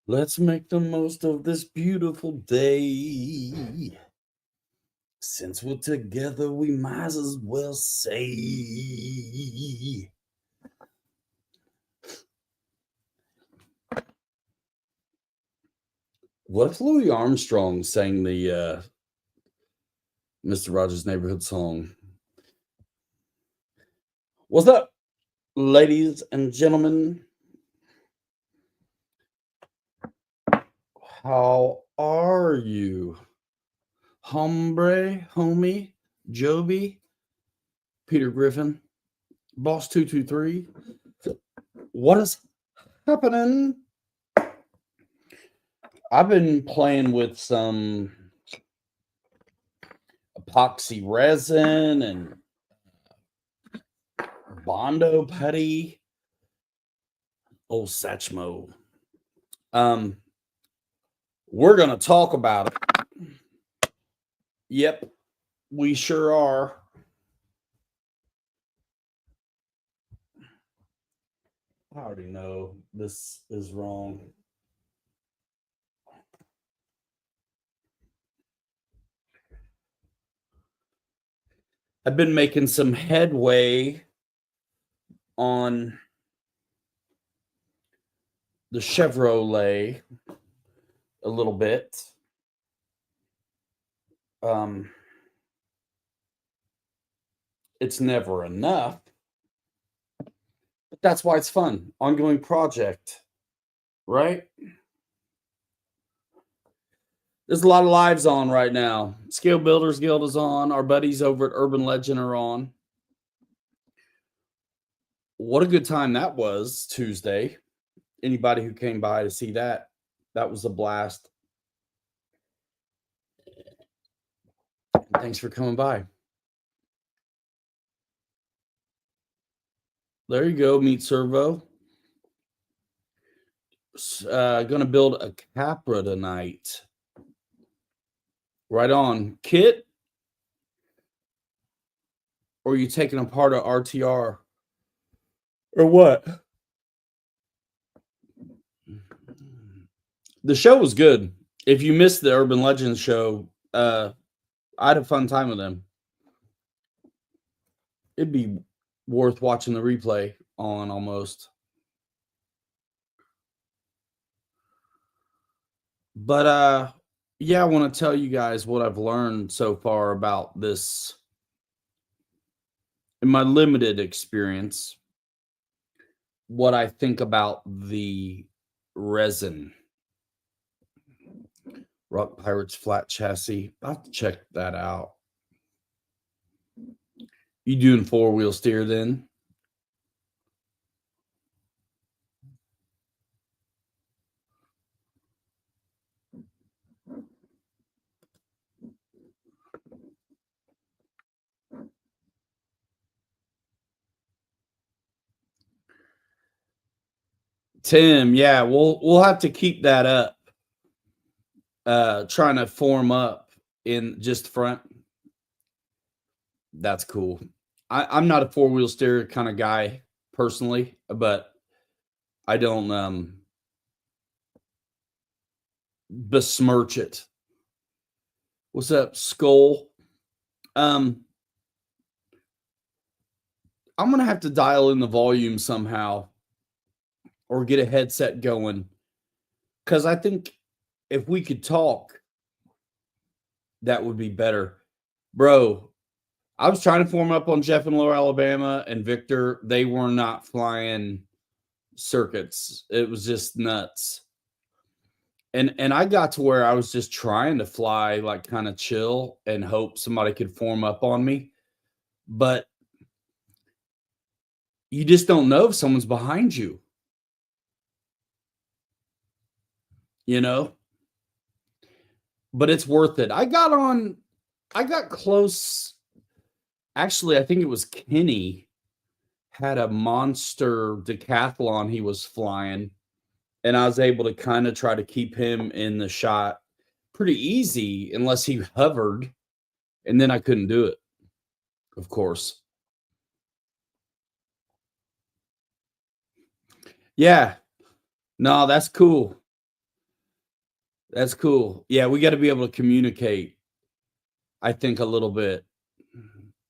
Let's make the most of this beautiful day. Since we're together, we might as well say. What if Louis Armstrong sang the Mr. Rogers' Neighborhood song? What's up, ladies and gentlemen? How are you? Hombre, homie, Joby, Peter Griffin, Boss 223. What is happening? I've been playing with some epoxy resin and Bondo putty. Old Satchmo. We're gonna talk about it. Yep, we sure are. I already know this is wrong. I've been making some headway on the Chevrolet a little bit. It's never enough, but that's why it's fun. Ongoing project, right? There's a lot of lives on right now. Scale Builders Guild is on. Our buddies over at Urban Legend are on. What a good time that was Tuesday. Anybody who came by to see that, that was a blast. Thanks for coming by. There you go, Meet Servo. Gonna build a Capra tonight. Right on. Kit? Or are you taking apart an RTR? Or what? The show was good. If you missed the Urban Legends show, I had a fun time with them. It'd be worth watching the replay on almost. But yeah, I want to tell you guys what I've learned so far about this in my limited experience, what I think about the resin. Rock Pirates flat chassis. I'll have to check that out. You doing 4-wheel steer then? Tim, yeah, we'll have to keep that up. Trying to form up in just front. That's cool. I'm not a 4-wheel steer kind of guy personally, but I don't besmirch it. What's up, Skull? I'm gonna have to dial in the volume somehow or get a headset going, because I think if we could talk, that would be better. Bro, I was trying to form up on Jeff and Lower Alabama and Victor. They were not flying circuits. It was just nuts. And I got to where I was just trying to fly like kind of chill and hope somebody could form up on me. But you just don't know if someone's behind you. You know? But it's worth it. I got close. Actually, I think it was Kenny had a monster decathlon he was flying, and I was able to kind of try to keep him in the shot pretty easy unless he hovered, and then I couldn't do it, of course. Yeah. No, that's cool. That's cool. Yeah, we got to be able to communicate, I think, a little bit.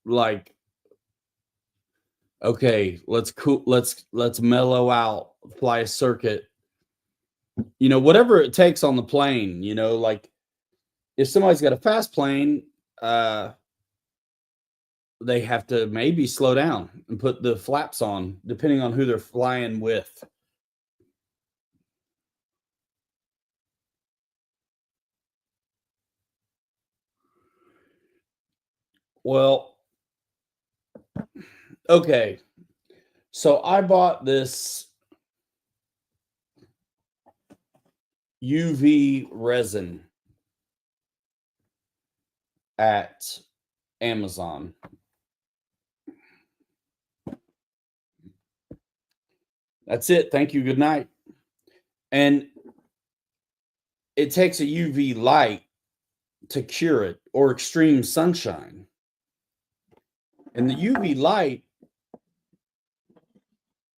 Like, okay, let's mellow out, fly a circuit. Whatever it takes on the plane, like if somebody's got a fast plane, uh they have to maybe slow down and put the flaps on, depending on who they're flying with. Well, okay. So I bought this UV resin at Amazon. That's it. Thank you. Good night. And it takes a UV light to cure it, or extreme sunshine. And the UV light,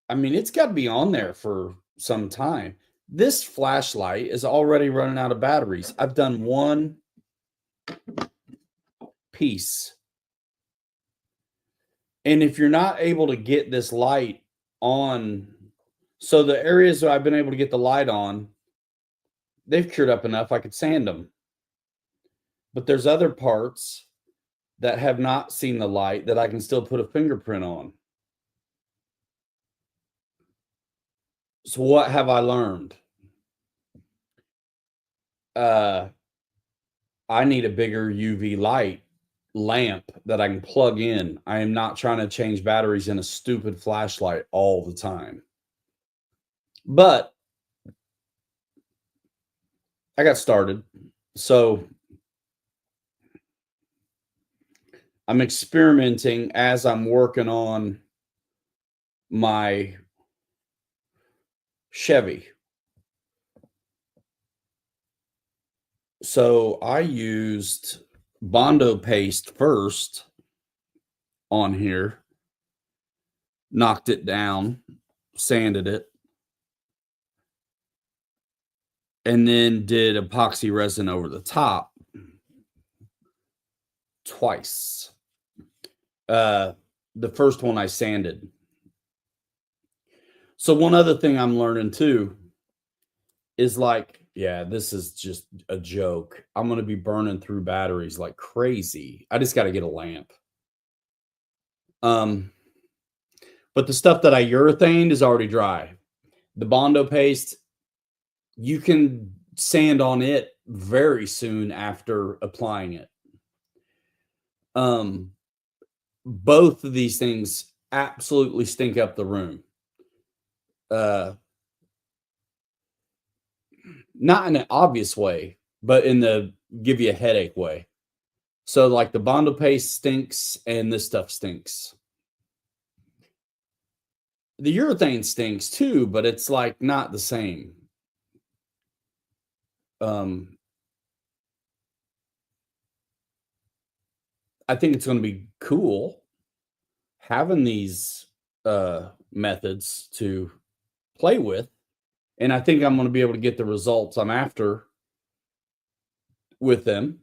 I mean, it's got to be on there for some time. This flashlight is already running out of batteries. I've done one piece. And if you're not able to get this light on, so the areas that I've been able to get the light on, they've cured up enough I could sand them. But there's other parts that have not seen the light that I can still put a fingerprint on. So what have I learned? I need a bigger UV light lamp that I can plug in. I am not trying to change batteries in a stupid flashlight all the time. But I got started. So I'm experimenting as I'm working on my Chevy. So I used Bondo paste first on here, knocked it down, sanded it, and then did epoxy resin over the top twice. The first one I sanded. So one other thing I'm learning too is like, yeah, this is just a joke. I'm going to be burning through batteries like crazy. I just got to get a lamp. But the stuff that I urethaned is already dry. The Bondo paste, you can sand on it very soon after applying it. Both of these things absolutely stink up the room. Not in an obvious way, but in the give you a headache way. So like the Bondo paste stinks and this stuff stinks. The urethane stinks too, but it's like not the same. I think it's going to be cool having these methods to play with. And I think I'm going to be able to get the results I'm after with them.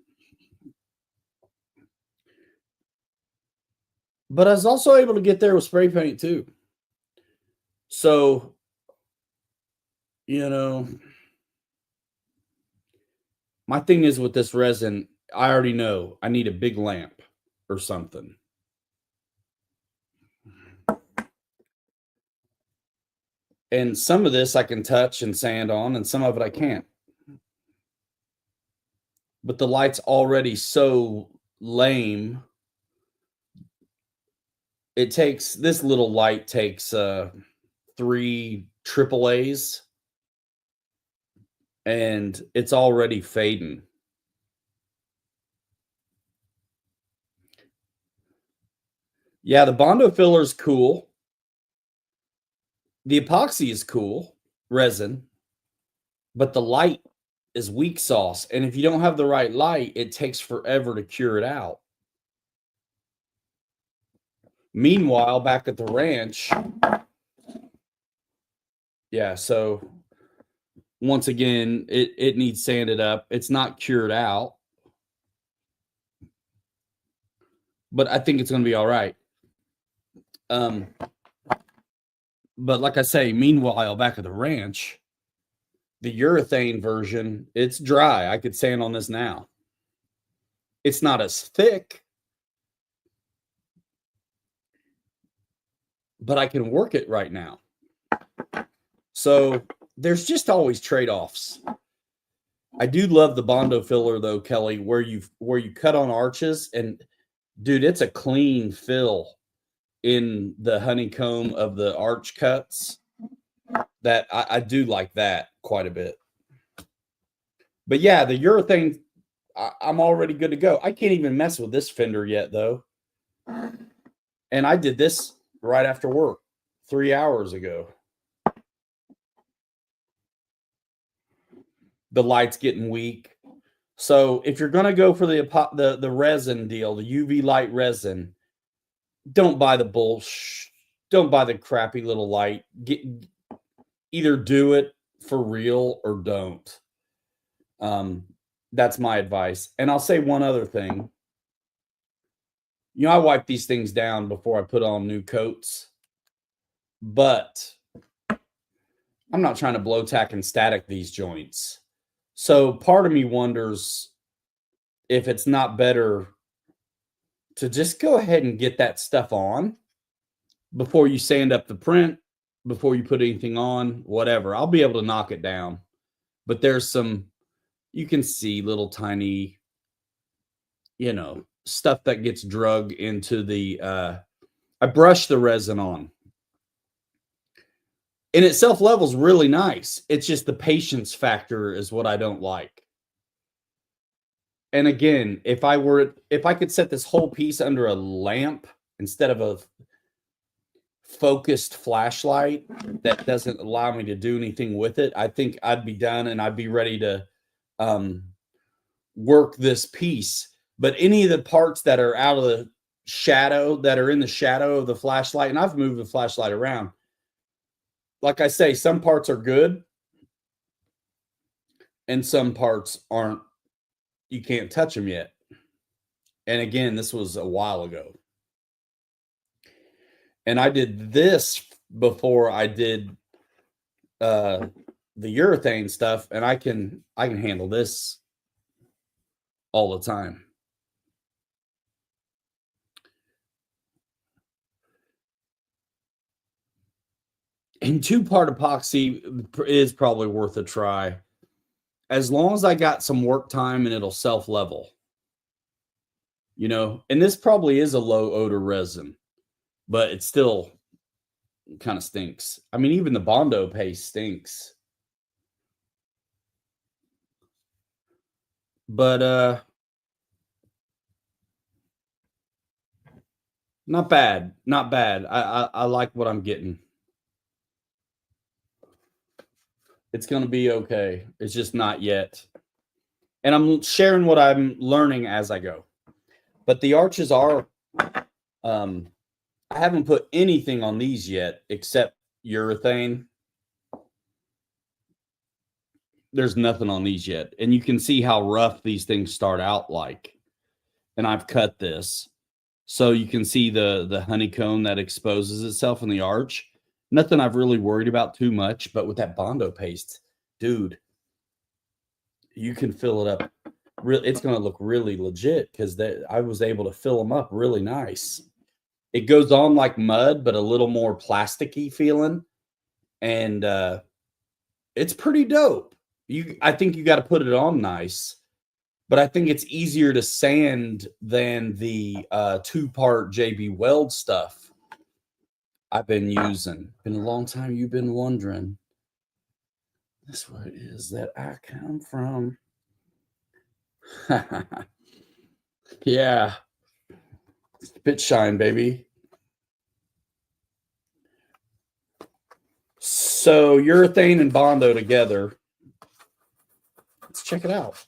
But I was also able to get there with spray paint too. So, my thing is with this resin, I already know I need a big lamp or something. And some of this I can touch and sand on, and some of it I can't. But the light's already so lame. This little light takes 3 AAAs, and it's already fading. Yeah, the Bondo filler is cool. The epoxy is cool, resin, but the light is weak sauce. And if you don't have the right light, it takes forever to cure it out. Meanwhile, back at the ranch, yeah, so Once again, it needs sanded up. It's not cured out, but I think it's going to be all right. But like I say, meanwhile, back at the ranch, the urethane version, it's dry. I could sand on this now. It's not as thick, but I can work it right now. So there's just always trade-offs. I do love the Bondo filler though, Kelly, where you cut on arches, and dude, it's a clean fill in the honeycomb of the arch cuts. That I do like that quite a bit. But yeah, the urethane, I'm already good to go. I can't even mess with this fender yet though. And I did this right after work 3 hours ago. The light's getting weak. So if you're going to go for the resin deal, the UV light resin, don't buy the bullshit. Don't buy the crappy little light. Either do it for real or don't. That's my advice. And I'll say one other thing. I wipe these things down before I put on new coats, but I'm not trying to blow tack and static these joints. So part of me wonders if it's not better to just go ahead and get that stuff on before you sand up the print, before you put anything on, whatever. I'll be able to knock it down. But there's some, you can see little tiny, stuff that gets drug into the, I brush the resin on. In itself levels really nice. It's just the patience factor is what I don't like. And again, if I could set this whole piece under a lamp instead of a focused flashlight that doesn't allow me to do anything with it, I think I'd be done and I'd be ready to work this piece. But any of the parts that are out of the shadow, that are in the shadow of the flashlight, and I've moved the flashlight around, like I say, some parts are good and some parts aren't. You can't touch them yet. And again, this was a while ago. And I did this before I did the urethane stuff, and I can handle this all the time. And 2-part epoxy is probably worth a try. As long as I got some work time and it'll self-level. And this probably is a low odor resin, but it still kind of stinks. I mean, even the Bondo paste stinks. But not bad. Not bad. I like what I'm getting. It's going to be okay. It's just not yet. And I'm sharing what I'm learning as I go. But the arches are, I haven't put anything on these yet except urethane. There's nothing on these yet. And you can see how rough these things start out like. And I've cut this. So you can see the honeycomb that exposes itself in the arch. Nothing I've really worried about too much, but with that Bondo paste, dude, you can fill it up. It's going to look really legit because I was able to fill them up really nice. It goes on like mud, but a little more plasticky feeling. And it's pretty dope. I think you got to put it on nice. But I think it's easier to sand than the 2-part JB Weld stuff I've been using. Been a long time you've been wondering. That's what it is that I come from. Yeah. Spit shine, baby. So urethane and Bondo together. Let's check it out.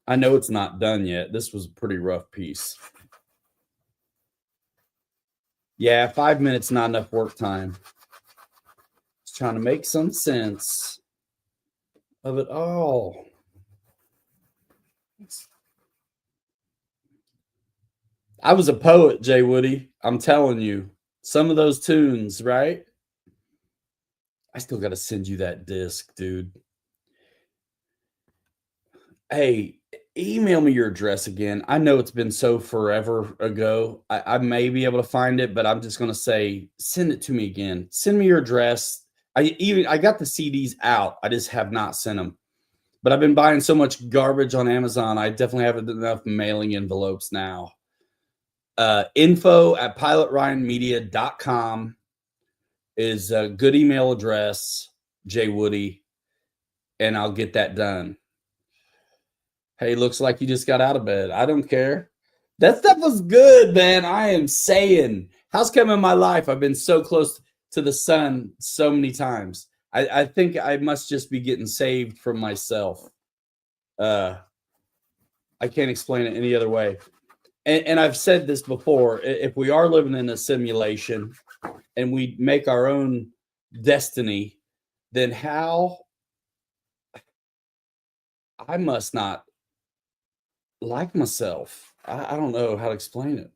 I know it's not done yet. This was a pretty rough piece. Yeah, 5 minutes not enough work time. Just trying to make some sense of it all. I was a poet, Jay Woody. I'm telling you, some of those tunes, right? I still got to send you that disc, dude. Hey, email me your address again. I know it's been so forever ago. I may be able to find it, but I'm just gonna say, send it to me again. Send me your address. I got the CDs out. I just have not sent them. But I've been buying so much garbage on Amazon. I definitely have enough mailing envelopes now. Info at pilotryanmedia.com is a good email address, Jay Woody, and I'll get that done. Hey, looks like you just got out of bed. I don't care. That stuff was good, man. I am saying, how's come in my life? I've been so close to the sun so many times. I think I must just be getting saved from myself. I can't explain it any other way. And I've said this before. If we are living in a simulation and we make our own destiny, then how I must not like myself. I don't know how to explain it.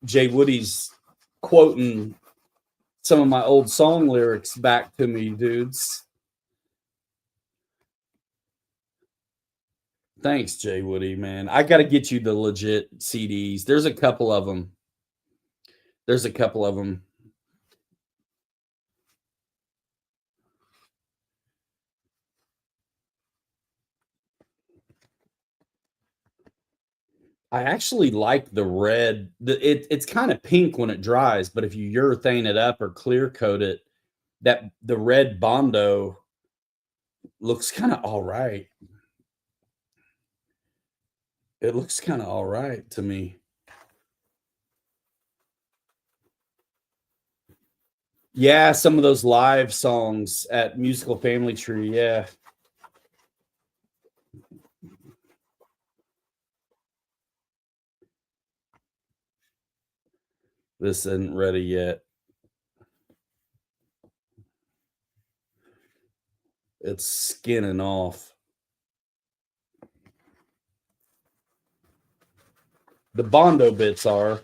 Jay Woody's quoting some of my old song lyrics back to me, dudes. Thanks, Jay Woody, man. I got to get you the legit CDs. There's a couple of them. There's a couple of them. I actually like the red. It's kind of pink when it dries, but if you urethane it up or clear coat it, that the red Bondo looks kind of all right. It looks kind of all right to me. Yeah, some of those live songs at Musical Family Tree. Yeah. This isn't ready yet. It's skinning off. The Bondo bits are.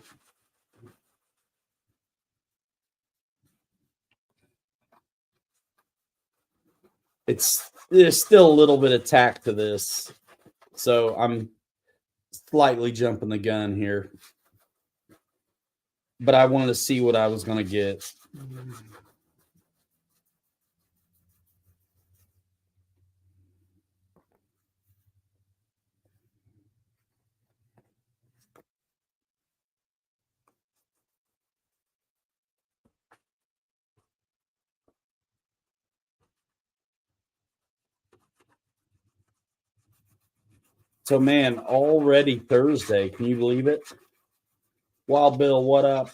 There's still a little bit of tack to this. So I'm slightly jumping the gun here. But I wanted to see what I was going to get. So, man, already Thursday. Can you believe it? Wild Bill, what up?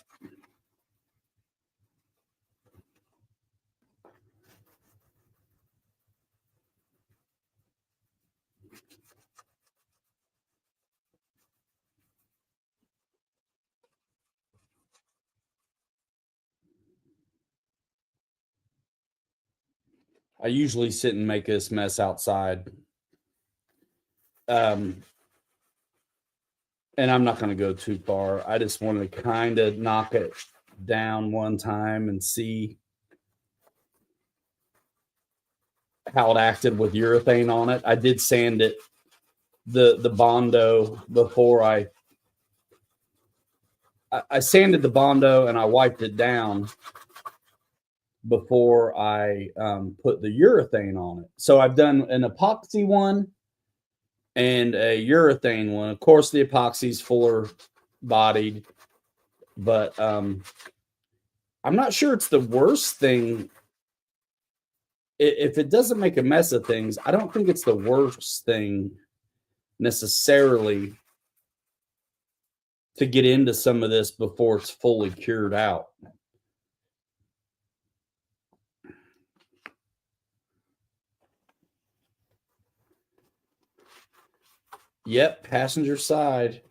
I usually sit and make this mess outside. And I'm not going to go too far. I just wanted to kind of knock it down one time and see how it acted with urethane on it. I did sand it, the Bondo, before I sanded the Bondo and I wiped it down before I put the urethane on it. So I've done an epoxy one and a urethane one. Of course, the epoxy's fuller bodied, but I'm not sure it's the worst thing. If it doesn't make a mess of things, I don't think it's the worst thing necessarily to get into some of this before it's fully cured out. Yep, passenger side.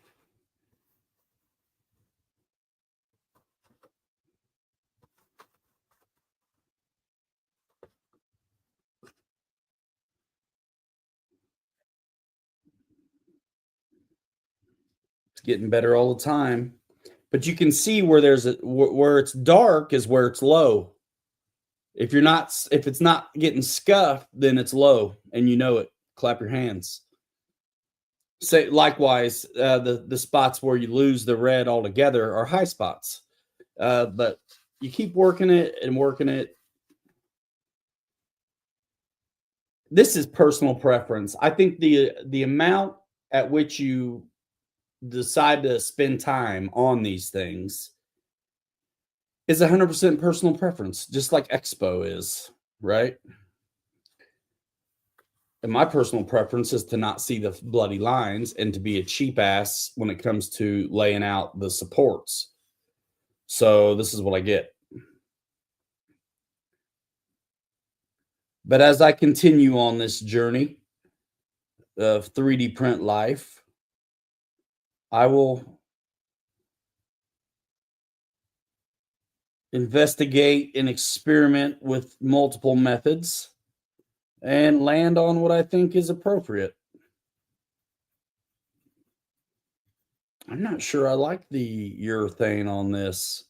getting better all the time. But you can see where where it's dark is where it's low. If it's not getting scuffed, then it's low, and you know it. Clap your hands. Say likewise, the spots where you lose the red altogether are high spots. But you keep working it and working it. This is personal preference. I think the amount at which you decide to spend time on these things is 100% personal preference, just like Expo is, right? And my personal preference is to not see the bloody lines and to be a cheap ass when it comes to laying out the supports. So this is what I get. But as I continue on this journey of 3D print life, I will investigate and experiment with multiple methods and land on what I think is appropriate. I'm not sure I like the urethane on this.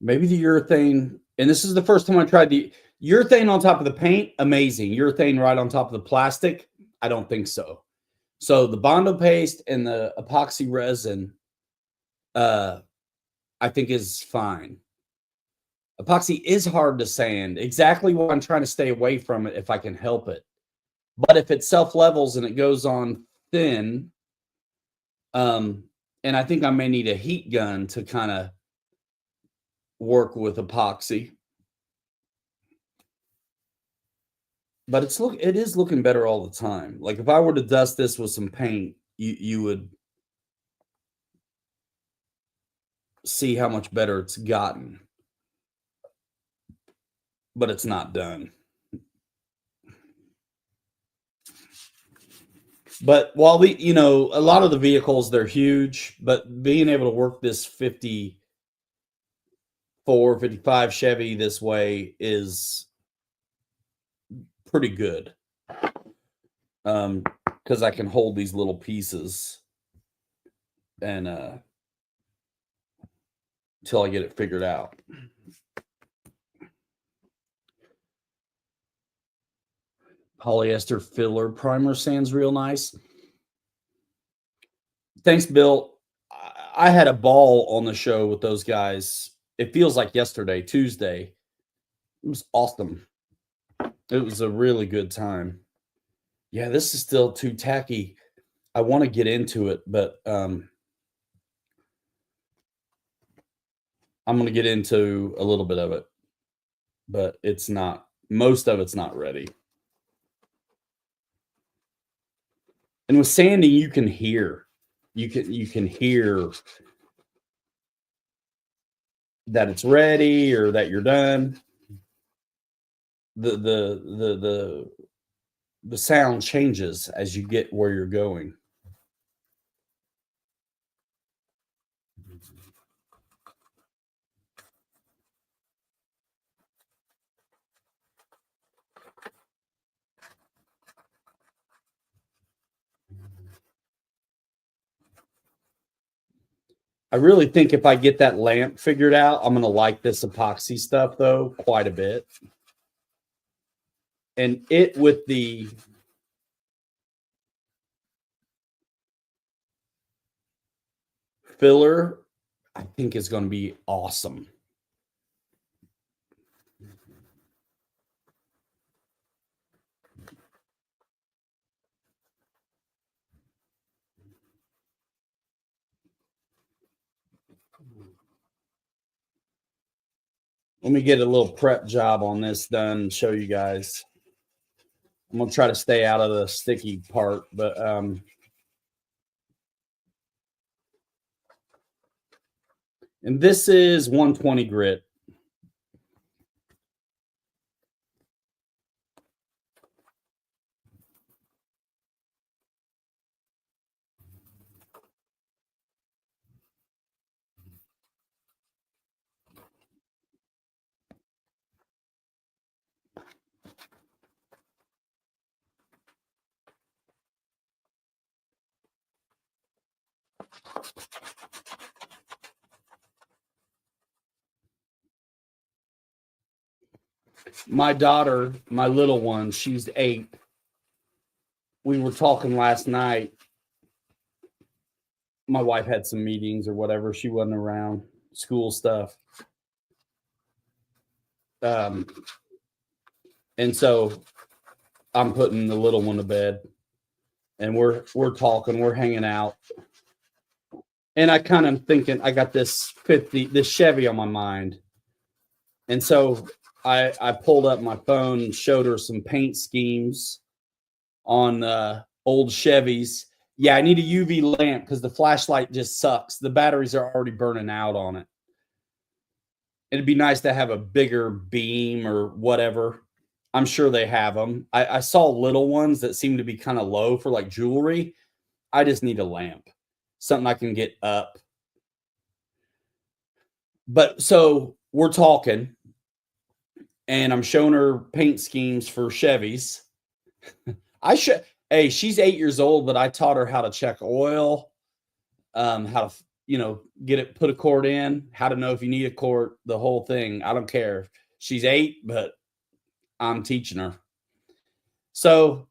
Maybe the urethane, and this is the first time I tried the urethane on top of the paint, amazing. Urethane right on top of the plastic, I don't think so. So the Bondo paste and the epoxy resin, I think is fine. Epoxy is hard to sand. Exactly why I'm trying to stay away from it if I can help it. But if it self-levels and it goes on thin, and I think I may need a heat gun to kind of work with epoxy. But it is looking better all the time. Like if I were to dust this with some paint, you would see how much better it's gotten. But it's not done. But while a lot of the vehicles, they're huge, but being able to work this 54, 55 Chevy this way is pretty good. Because I can hold these little pieces and until I get it figured out. Polyester filler primer sands real nice. Thanks, Bill. I had a ball on the show with those guys. It feels like yesterday, Tuesday. It was awesome. It was a really good time. Yeah, this is still too tacky. I want to get into it, but I'm going to get into a little bit of it. But it's not, most of it's not ready. And with sanding, you can hear that it's ready or that you're done. The sound changes as you get where you're going. I really think if I get that lamp figured out, I'm going to like this epoxy stuff, though, quite a bit. And it with the filler, I think is going to be awesome. Let me get a little prep job on this done and show you guys. I'm going to try to stay out of the sticky part, but and this is 120 grit. My daughter, my little one, she's 8. We were talking last night. My wife had some meetings or whatever. She wasn't around, school stuff. And so I'm putting the little one to bed, and we're talking, we're hanging out. And I kind of thinking, I got this Chevy on my mind. And so I pulled up my phone and showed her some paint schemes on old Chevys. Yeah, I need a UV lamp because the flashlight just sucks. The batteries are already burning out on it. It'd be nice to have a bigger beam or whatever. I'm sure they have them. I saw little ones that seem to be kind of low for like jewelry. I just need a lamp, something I can get up. But so we're talking, and I'm showing her paint schemes for Chevys. Hey, she's 8 years old, but I taught her how to check oil, how to, get it, put a cord in, how to know if you need a cord, the whole thing. I don't care. She's 8, but I'm teaching her. So,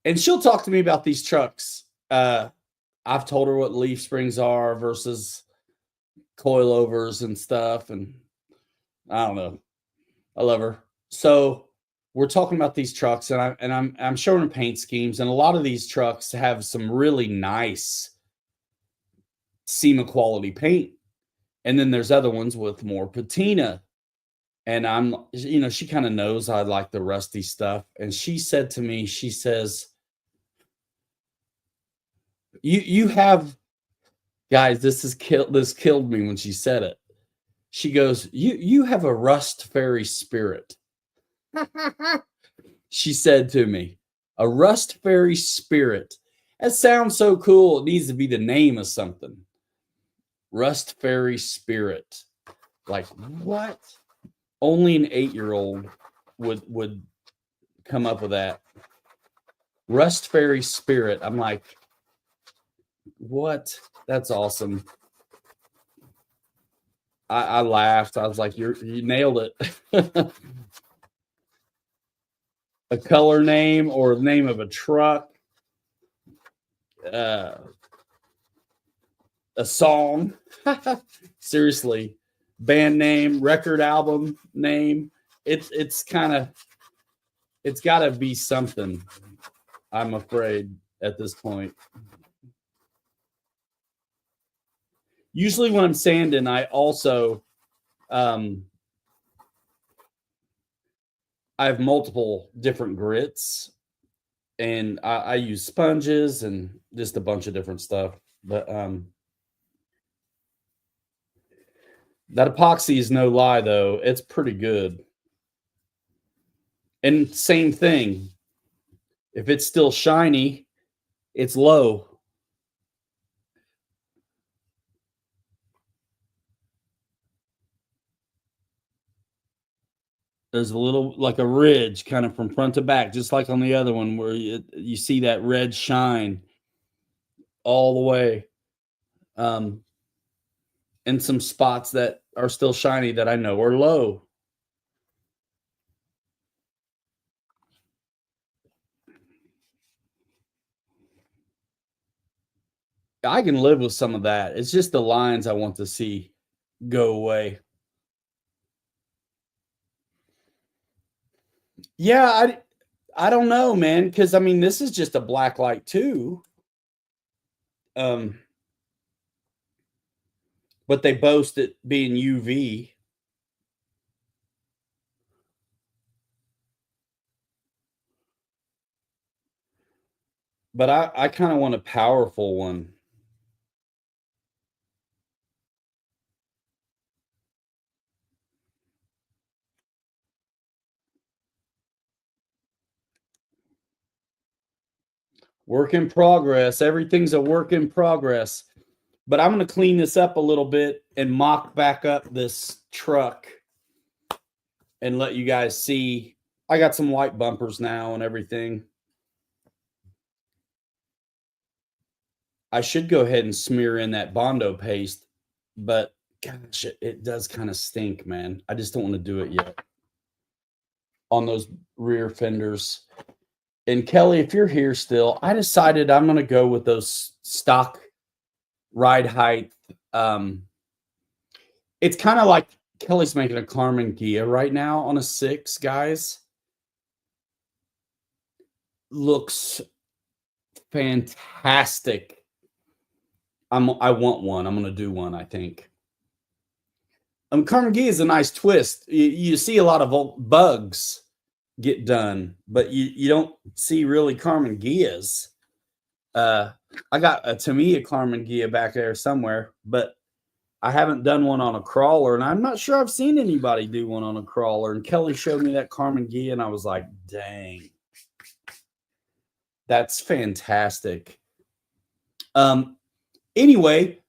and she'll talk to me about these trucks. I've told her what leaf springs are versus coilovers and stuff. And I don't know. I love her. So we're talking about these trucks, and I'm showing her paint schemes, and a lot of these trucks have some really nice SEMA quality paint. And then there's other ones with more patina. And she kind of knows I like the rusty stuff. And she said to me, she says, you have, guys, this killed me when she said it. She goes, you have a rust fairy spirit. She said to me, a rust fairy spirit. That sounds so cool. It needs to be the name of something. Rust fairy spirit. Like, what? Only an 8-year-old would come up with that. Rust fairy spirit. I'm like, what? That's awesome. I laughed. I was like, you nailed it. A color name or the name of a truck. A song. Seriously. Band name, record album name. It's got to be something, I'm afraid, at this point. Usually when I'm sanding, I also I have multiple different grits, and I use sponges and just a bunch of different stuff. But that epoxy is no lie, though. It's pretty good. And same thing. If it's still shiny, it's low. There's a little, like a ridge kind of from front to back, just like on the other one where you see that red shine all the way. And some spots that are still shiny that I know are low. I can live with some of that. It's just the lines I want to see go away. Yeah, I don't know, man, because I mean this is just a black light too. But they boast it being UV. But I kind of want a powerful one. Work in progress. Everything's a work in progress. But I'm going to clean this up a little bit and mock back up this truck and let you guys see. I got some white bumpers now and everything. I should go ahead and smear in that Bondo paste, but gosh, it does kind of stink, man. I just don't want to do it yet. on those rear fenders. And Kelly, if you're here still, I decided I'm going to go with those stock ride height. It's kind of like Kelly's making a Carmen Gia right now on a 6, guys. Looks fantastic. I want one. I'm going to do one, I think. Carmen Gia is a nice twist. You see a lot of bugs get done, but you don't see really Carmen Gias. I got a Tamiya Carmen Gia back there somewhere, but I haven't done one on a crawler, and I'm not sure I've seen anybody do one on a crawler. And Kelly showed me that Carmen Gia, and I was like, dang, that's fantastic. Anyway,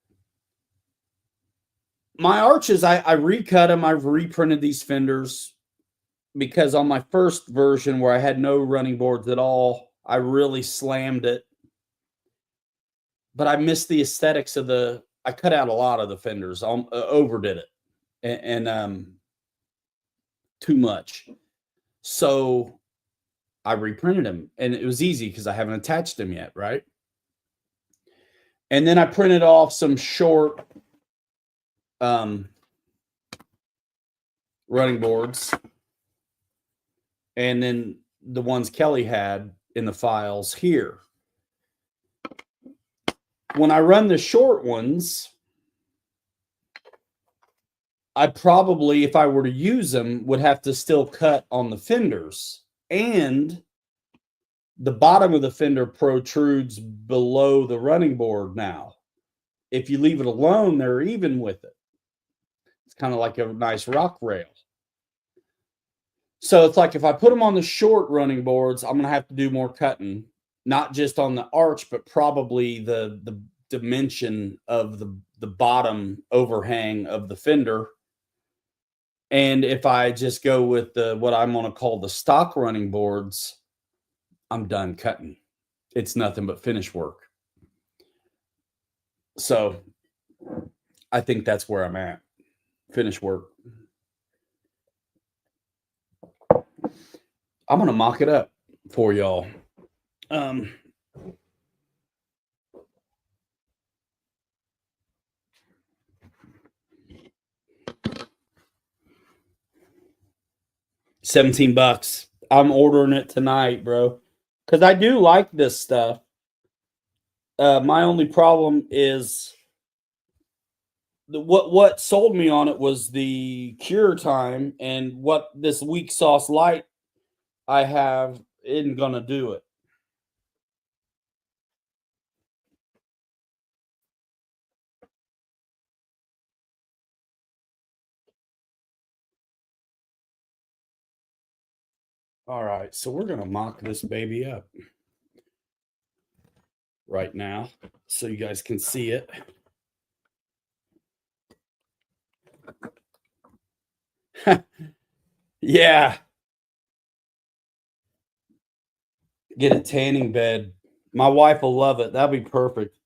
my arches, I recut them. I've reprinted these fenders because on my first version where I had no running boards at all, I really slammed it. But I missed the aesthetics of I cut out a lot of the fenders, overdid it, and too much. So I reprinted them, and it was easy because I haven't attached them yet, right? And then I printed off some short running boards, and then the ones Kelly had in the files here. When I run the short ones, I probably, if I were to use them, would have to still cut on the fenders. And the bottom of the fender protrudes below the running board now. If you leave it alone, they're even with it. It's kind of like a nice rock rail. So it's like if I put them on the short running boards, I'm going to have to do more cutting, not just on the arch, but probably the dimension of the bottom overhang of the fender. And if I just go with what I'm going to call the stock running boards, I'm done cutting. It's nothing but finish work. So I think that's where I'm at. Finish work. I'm going to mock it up for y'all. 17 bucks. I'm ordering it tonight, bro. Because I do like this stuff. My only problem is what sold me on it was the cure time, and what this weak sauce light I have isn't gonna do it. All right, so we're gonna mock this baby up right now so you guys can see it. Yeah. Get a tanning bed. My wife will love it. That'll be perfect.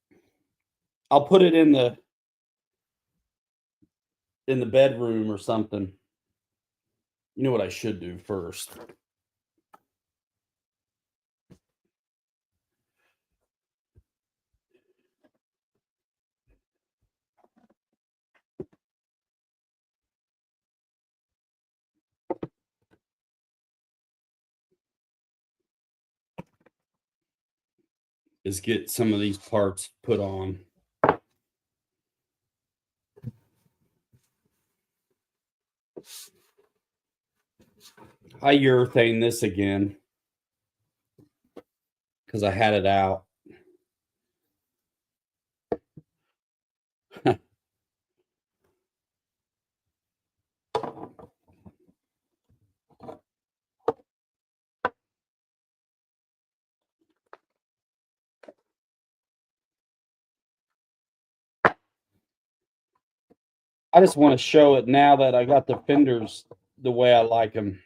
I'll put it in the bedroom or something. You know what I should do first? Is get some of these parts put on. I urethane this again because I had it out. I just want to show it now that I got the fenders the way I like them.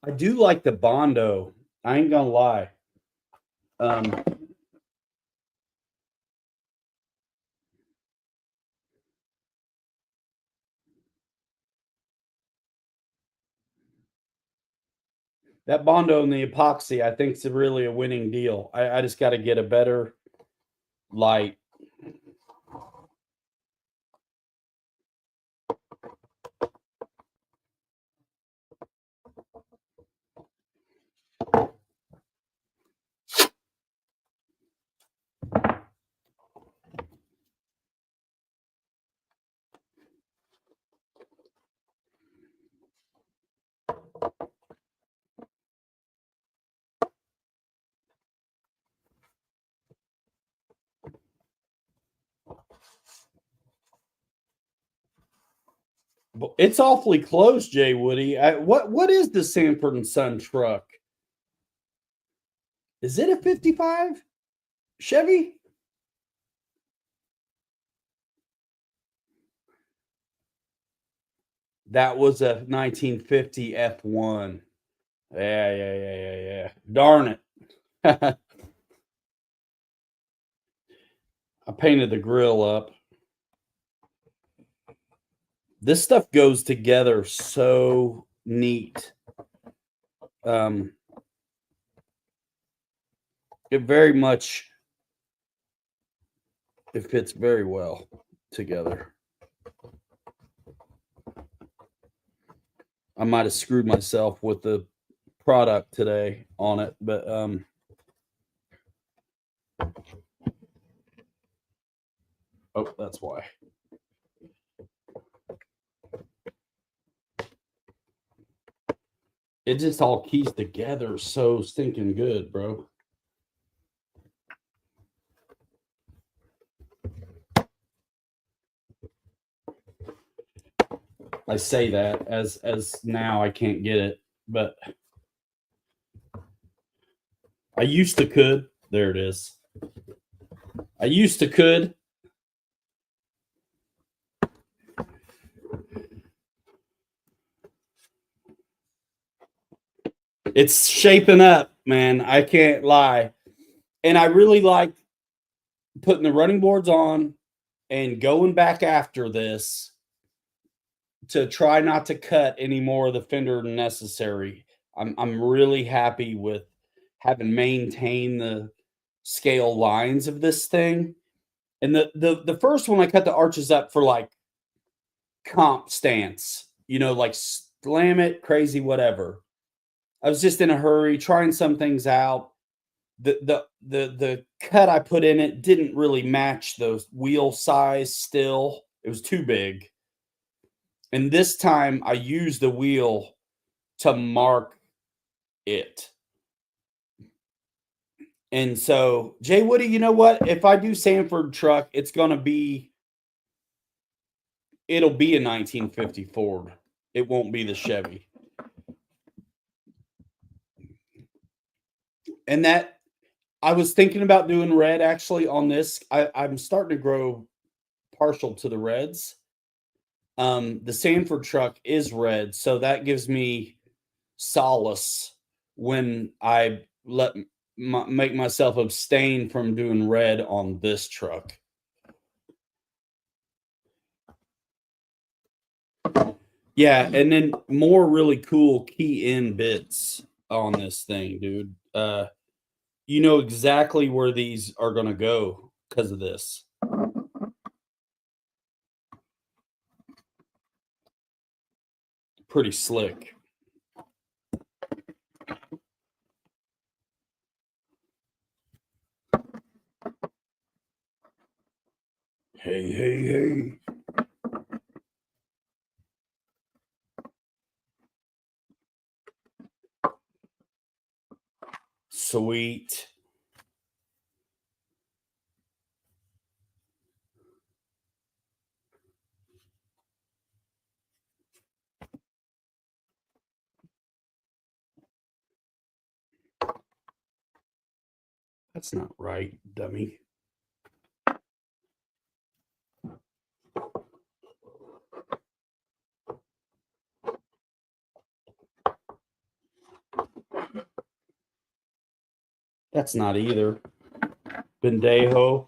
I do like the Bondo. I ain't gonna lie. That Bondo and the epoxy, I think, is really a winning deal. I just got to get a better light. It's awfully close, Jay Woody. What is the Sanford and Son truck? Is it a 55 Chevy? That was a 1950 F1. Yeah. Darn it. I painted the grill up. This stuff goes together so neat. It very much, it fits very well together. I might have screwed myself with the product today on it, but oh, that's why. It just all keys together so stinking good, bro. I say that as now I can't get it, but I used to could. There it is. I used to could. It's shaping up, man. I can't lie. And I really like putting the running boards on and going back after this to try not to cut any more of the fender than necessary. I'm really happy with having maintained the scale lines of this thing. And the first one I cut the arches up for like comp stance, like slam it, crazy, whatever. I was just in a hurry, trying some things out. The cut I put in it didn't really match the wheel size still. It was too big. And this time I used the wheel to mark it. And so, Jay Woody, you know what? If I do Sanford truck, it'll be a 1950 Ford. It won't be the Chevy. And that I was thinking about doing red actually on this. I'm starting to grow partial to the reds. The Sanford truck is red, so that gives me solace when I make myself abstain from doing red on this truck. Yeah, and then more really cool key in bits on this thing, dude. You know exactly where these are going to go because of this. Pretty slick. Hey. Sweet. That's not right, dummy. That's not either. Bendejo.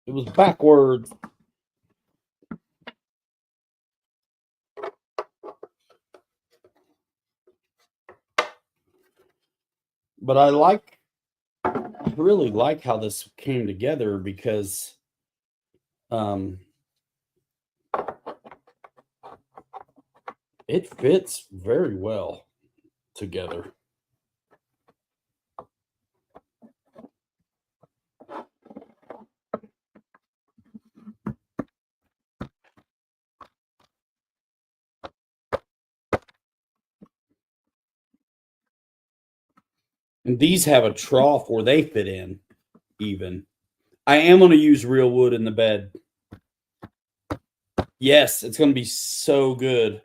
It was backwards. But I really like how this came together because it fits very well together. And these have a trough where they fit in even. I am going to use real wood in the bed. Yes, it's going to be so good.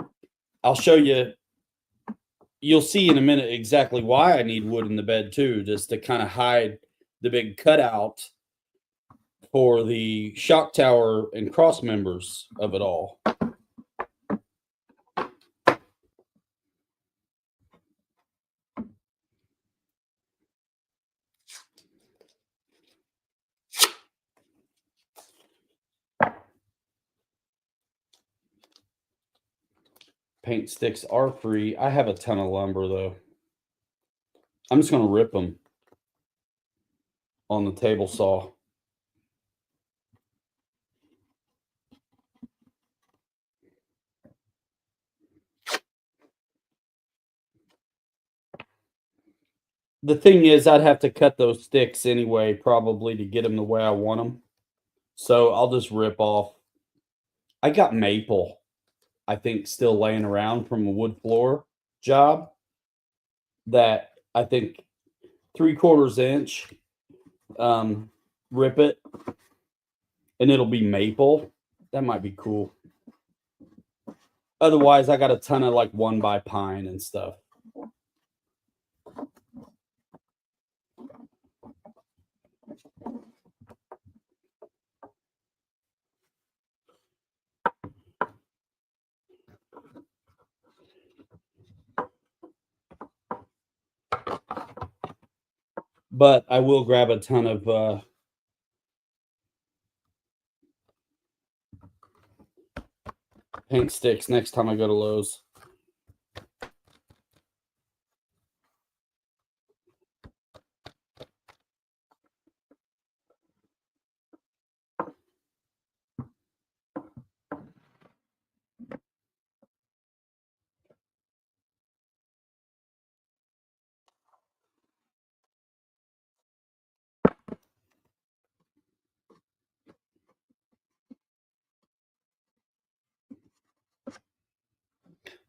I'll show you. You'll see in a minute exactly why I need wood in the bed too, just to kind of hide the big cutout for the shock tower and cross members of it all. Paint sticks are free. I have a ton of lumber though. I'm just going to rip them on the table saw. The thing is, I'd have to cut those sticks anyway, probably to get them the way I want them. So I'll just rip off. I got maple, I think, still laying around from a wood floor job that I think 3/4 inch, rip it, and it'll be maple. That might be cool. Otherwise, I got a ton of like 1x pine and stuff. But I will grab a ton of paint sticks next time I go to Lowe's.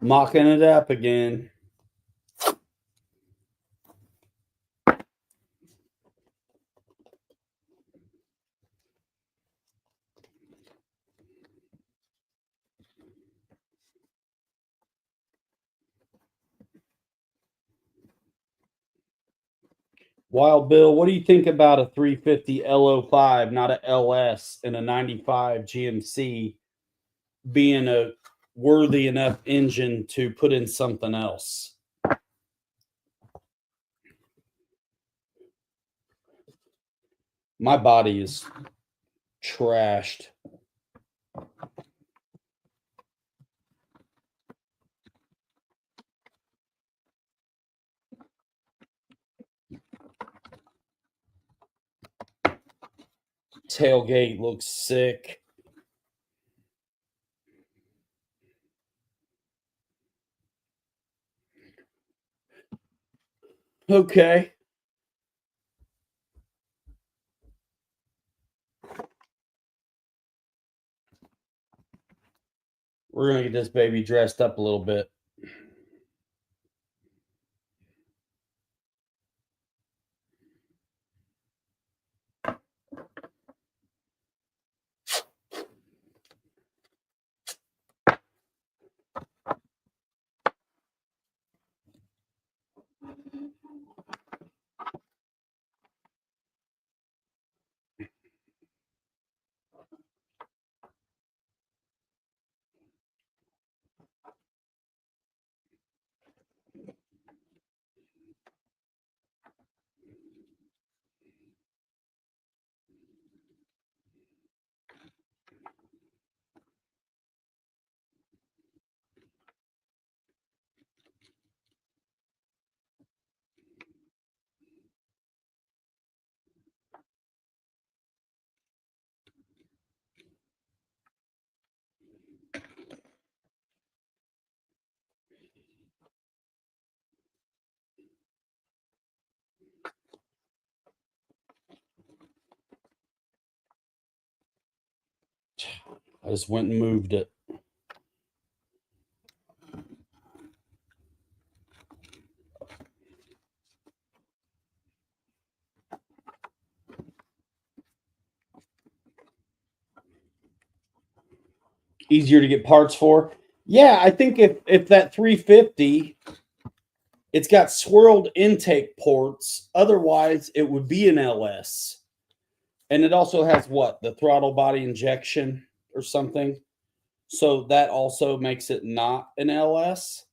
Mocking it up again. Wild Bill, what do you think about a 350 LO5, not a LS, and a 95 GMC being a worthy enough engine to put in something else? My body is trashed. Tailgate looks sick. Okay. We're going to get this baby dressed up a little bit. I just went and moved it. Easier to get parts for. Yeah, I think if that 350, it's got swirled intake ports. Otherwise, it would be an LS. And it also has what? The throttle body injection or something. So that also makes it not an LS,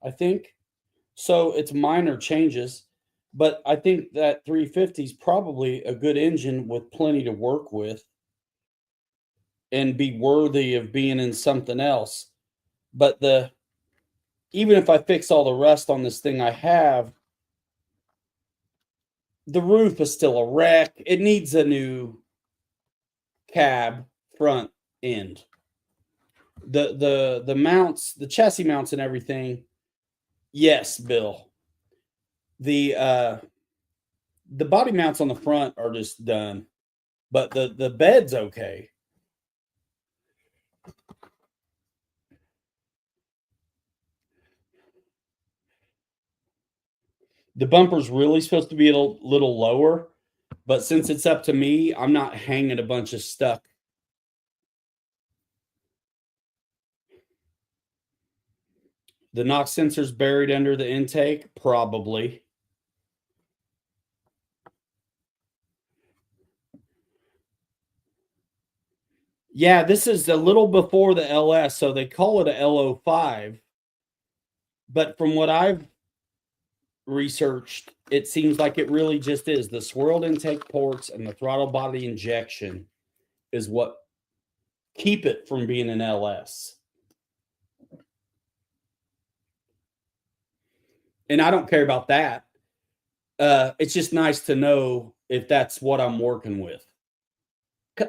I think. So it's minor changes. But I think that 350 is probably a good engine with plenty to work with and be worthy of being in something else. But even if I fix all the rust on this thing I have, the roof is still a wreck. It needs a new cab front end. The mounts, the chassis mounts and everything. Yes, Bill. The body mounts on the front are just done, but the bed's okay. The bumper's really supposed to be a little lower, but since it's up to me, I'm not hanging a bunch of stuff. The knock sensor's buried under the intake? Probably. Yeah, this is a little before the LS, so they call it a L05. But from what I've researched, it seems like it really just is. The swirled intake ports and the throttle body injection is what keep it from being an LS. And I don't care about that. It's just nice to know if that's what I'm working with.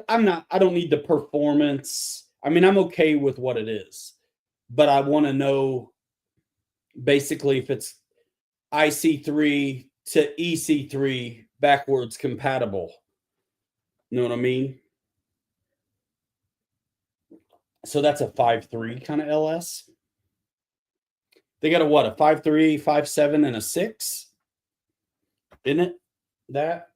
I don't need the performance. I mean, I'm okay with what it is, but I want to know basically if it's IC3 to EC3 backwards compatible. You know what I mean? So that's a 5.3 kind of LS. They got a what? A 5.3, 5.7, and a 6? Isn't it? That?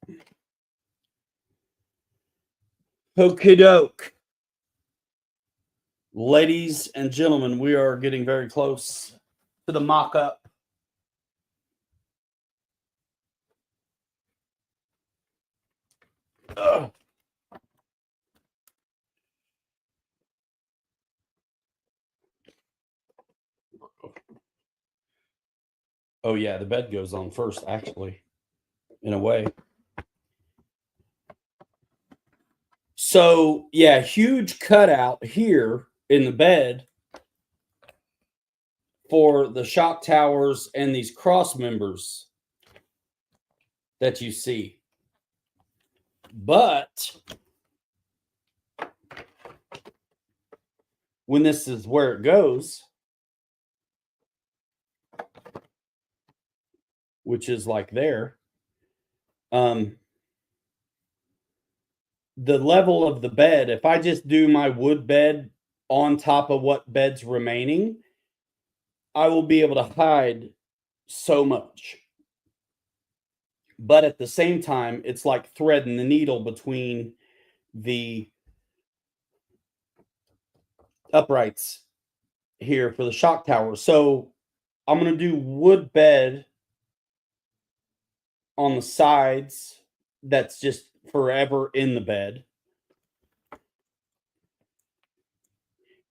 Okie doke. Ladies and gentlemen, we are getting very close to the mock-up. Oh yeah, the bed goes on first, actually, in a way. So yeah, huge cutout here in the bed for the shock towers and these cross members that you see. But when this is where it goes, which is like there, the level of the bed, if I just do my wood bed on top of what bed's remaining, I will be able to hide so much. But at the same time, it's like threading the needle between the uprights here for the shock tower. So I'm going to do wood bed on the sides that's just forever in the bed.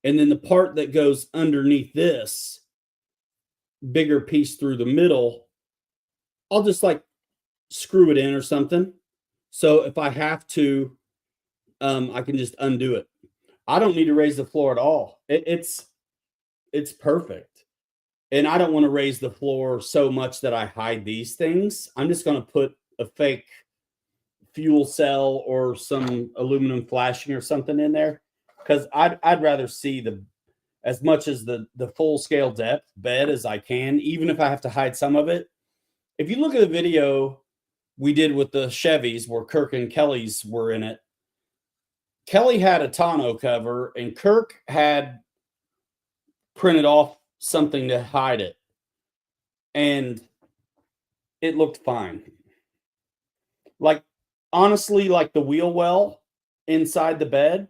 And then the part that goes underneath this bigger piece through the middle, I'll just like screw it in or something. So if I have to, I can just undo it. I don't need to raise the floor at all. It's perfect. And I don't want to raise the floor so much that I hide these things. I'm just going to put a fake fuel cell or some aluminum flashing or something in there, because I'd rather see as much as the full scale depth bed as I can, even if I have to hide some of it. If you look at the video we did with the Chevys where Kirk and Kelly's were in it, Kelly had a tonneau cover and Kirk had printed off something to hide it. And it looked fine. Like, honestly, like the wheel well inside the bed,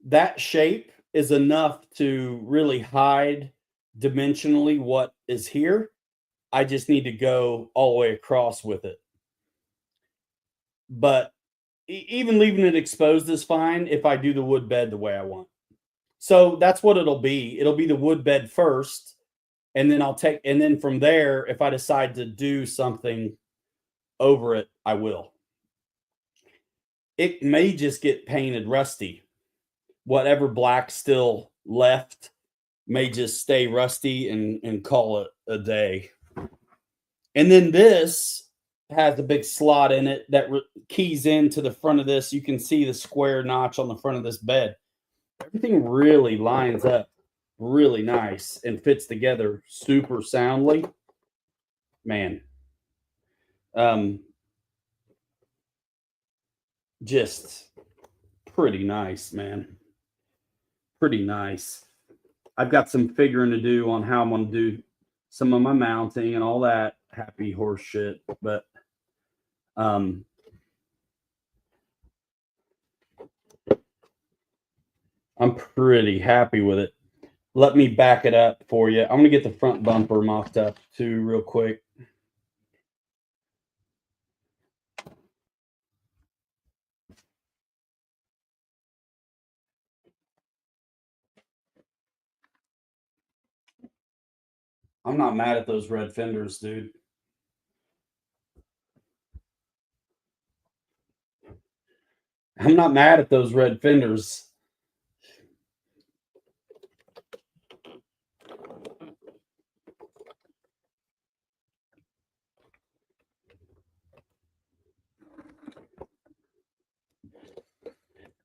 that shape is enough to really hide dimensionally what is here. I just need to go all the way across with it. But even leaving it exposed is fine if I do the wood bed the way I want. So that's what it'll be. It'll be the wood bed first, and then from there, if I decide to do something over it, I will. It may just get painted rusty. Whatever black still left may just stay rusty and call it a day. And then this has a big slot in it that keys into the front of this. You can see the square notch on the front of this bed. Everything really lines up really nice and fits together super soundly. Man. Just pretty nice, man. Pretty nice. I've got some figuring to do on how I'm going to do some of my mounting and all that happy horse shit, but I'm pretty happy with it. Let me back it up for you. I'm going to get the front bumper mocked up too real quick. I'm not mad at those red fenders, dude. I'm not mad at those red fenders.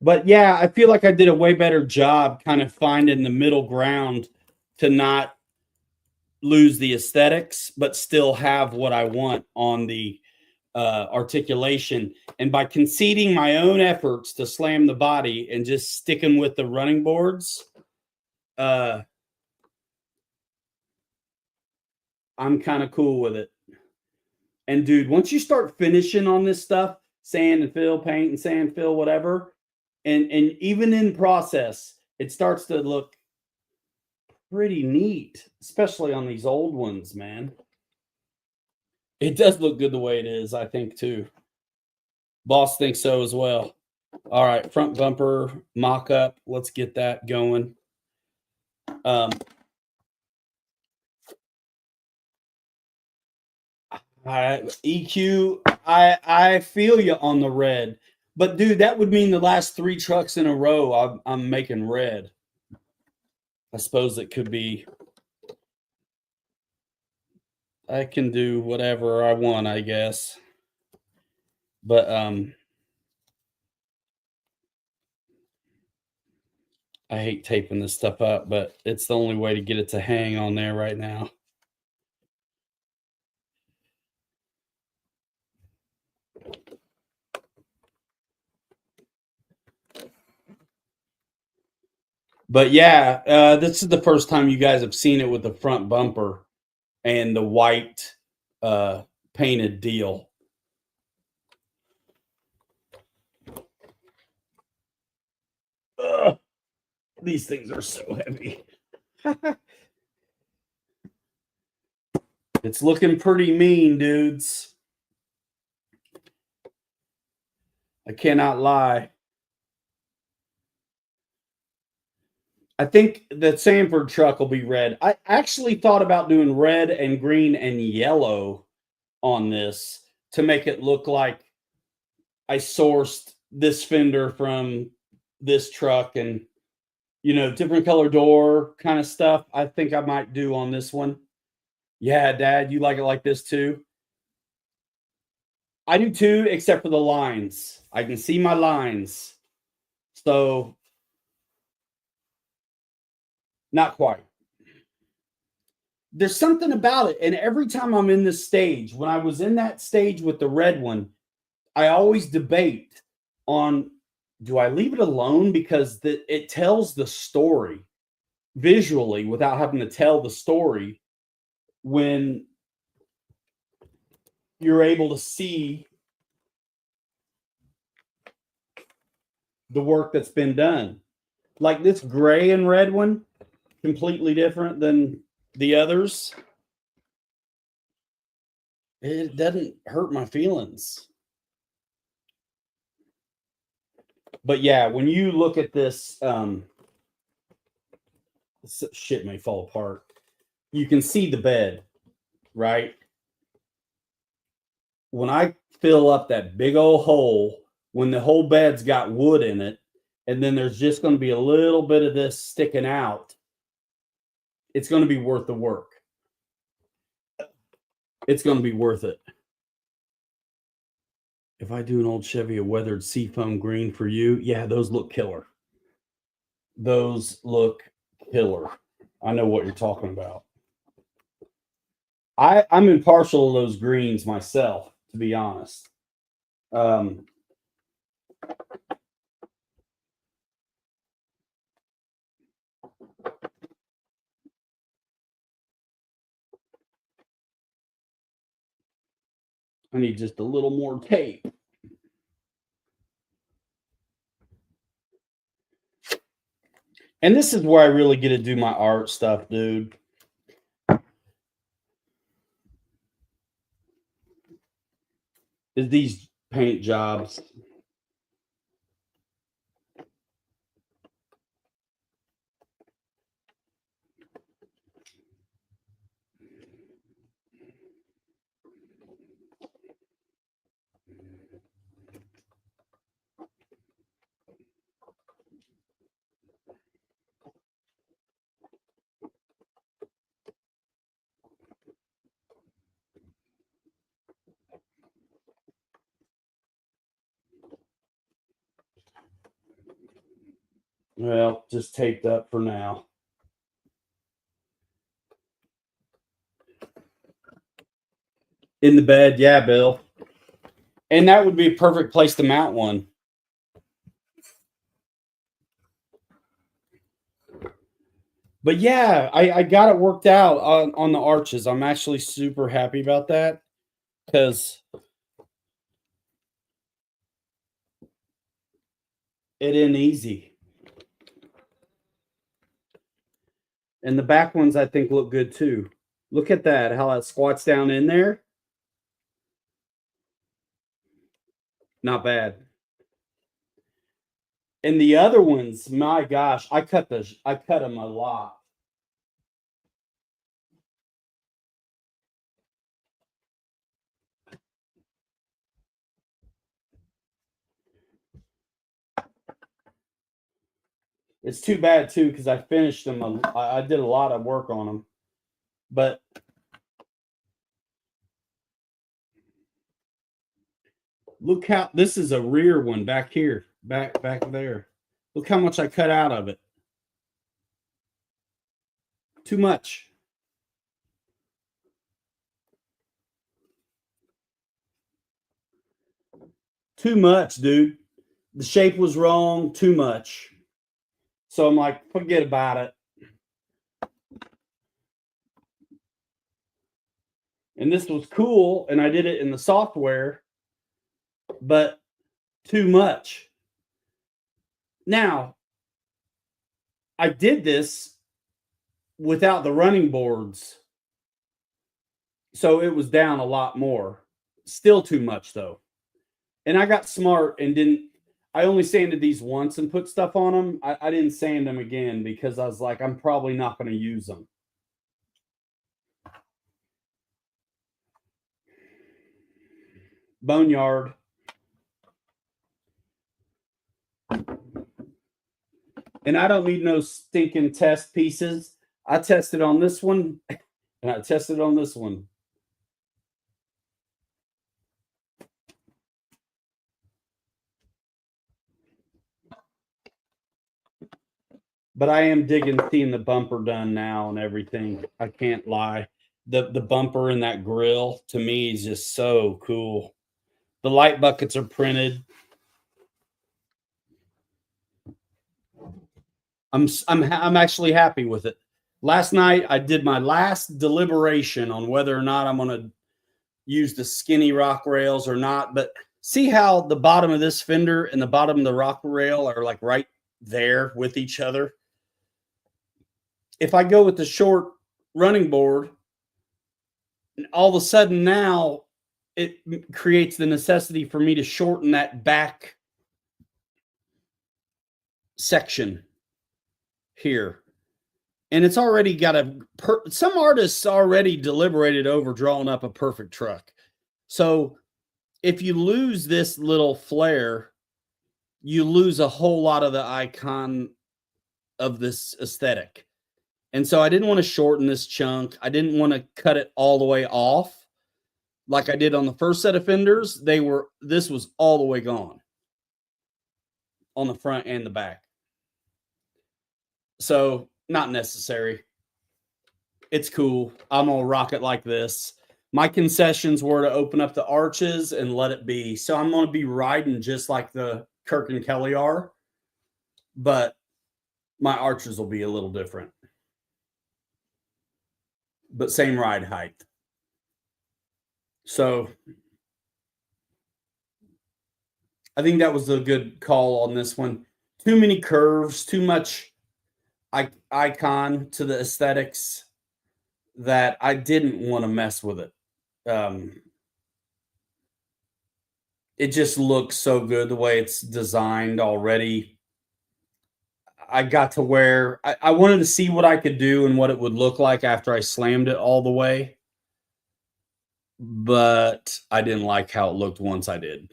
But yeah, I feel like I did a way better job kind of finding the middle ground to not lose the aesthetics, but still have what I want on the articulation. And by conceding my own efforts to slam the body and just sticking with the running boards, I'm kind of cool with it. And dude, once you start finishing on this stuff, sand and fill, paint and sand, fill, whatever, and even in process, it starts to look pretty neat, especially on these old ones, man. It does look good the way it is, I think, too. Boss thinks so as well. All right, front bumper mock-up. Let's get that going. EQ, I feel you on the red. But, dude, that would mean the last 3 trucks in a row I'm making red. I suppose it could be. I can do whatever I want, I guess. But I hate taping this stuff up, but it's the only way to get it to hang on there right now. But yeah, this is the first time you guys have seen it with the front bumper and the white painted deal. Ugh, these things are so heavy. It's looking pretty mean, dudes. I cannot lie. I think the Sanford truck will be red. I actually thought about doing red and green and yellow on this to make it look like I sourced this fender from this truck and, you know, different color door kind of stuff. I think I might do on this one. Yeah, Dad, you like it like this too? I do too, except for the lines. I can see my lines. So, not quite. There's something about it. And every time I'm in this stage, when I was in that stage with the red one, I always debate on do I leave it alone? Because it tells the story visually without having to tell the story when you're able to see the work that's been done. Like this gray and red one, completely different than the others. It doesn't hurt my feelings. But yeah, when you look at this, shit may fall apart. You can see the bed, right? When I fill up that big old hole, when the whole bed's got wood in it, and then there's just going to be a little bit of this sticking out, it's going to be worth the work. It's going to be worth it. If I do an old Chevy, a weathered seafoam green for you, yeah, those look killer. Those look killer. I know what you're talking about. I'm impartial to those greens myself, to be honest. I need just a little more tape. And this is where I really get to do my art stuff, dude. Is these paint jobs. Well, just taped up for now. In the bed, yeah, Bill. And that would be a perfect place to mount one. But yeah, I got it worked out on the arches. I'm actually super happy about that because it ain't easy. And the back ones I think look good too. Look at that, how that squats down in there. Not bad. And the other ones, my gosh, I cut them a lot. It's too bad too because I finished them. I did a lot of work on them, but look how this is a rear one back here, back there. Look how much I cut out of it. Too much. Too much, dude. The shape was wrong. Too much. So I'm like, forget about it. And this was cool, and I did it in the software, but too much. Now, I did this without the running boards, so it was down a lot more. Still too much, though. And I got smart and didn't. I only sanded these once and put stuff on them. I didn't sand them again because I was like, I'm probably not going to use them. Boneyard. And I don't need no stinking test pieces. I tested on this one and I tested on this one. But I am digging seeing the bumper done now and everything. I can't lie. The bumper and that grill to me is just so cool. The light buckets are printed. I'm actually happy with it. Last night I did my last deliberation on whether or not I'm going to use the skinny rock rails or not. But see how the bottom of this fender and the bottom of the rock rail are like right there with each other. If I go with the short running board, all of a sudden now it creates the necessity for me to shorten that back section here. And it's already got some artists already deliberated over drawing up a perfect truck. So if you lose this little flare, you lose a whole lot of the icon of this aesthetic. And so I didn't want to shorten this chunk. I didn't want to cut it all the way off like I did on the first set of fenders. This was all the way gone on the front and the back. So not necessary. It's cool. I'm going to rock it like this. My concessions were to open up the arches and let it be. So I'm going to be riding just like the Kirk and Kelly are, but my arches will be a little different. But same ride height. So I think that was a good call on this one. Too many curves, too much icon to the aesthetics that I didn't want to mess with it. It just looks so good the way it's designed already. I got to where I wanted to see what I could do and what it would look like after I slammed it all the way. But I didn't like how it looked once I did.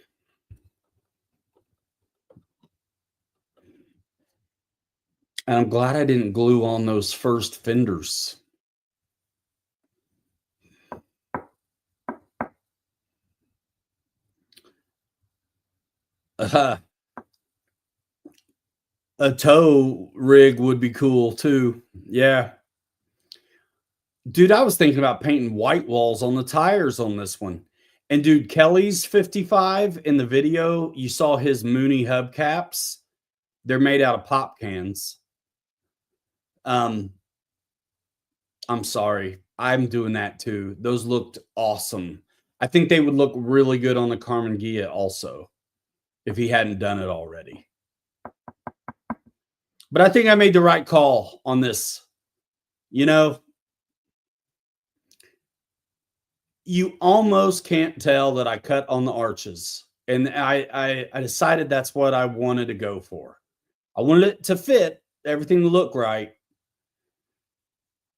And I'm glad I didn't glue on those first fenders. A tow rig would be cool too. Yeah. Dude, I was thinking about painting white walls on the tires on this one. And dude, Kelly's 55 in the video, you saw his Mooney hubcaps. They're made out of pop cans. I'm sorry. I'm doing that too. Those looked awesome. I think they would look really good on the Carmen Ghia also, if he hadn't done it already. But I think I made the right call on this. You know, you almost can't tell that I cut on the arches. And I decided that's what I wanted to go for. I wanted it to fit, everything to look right,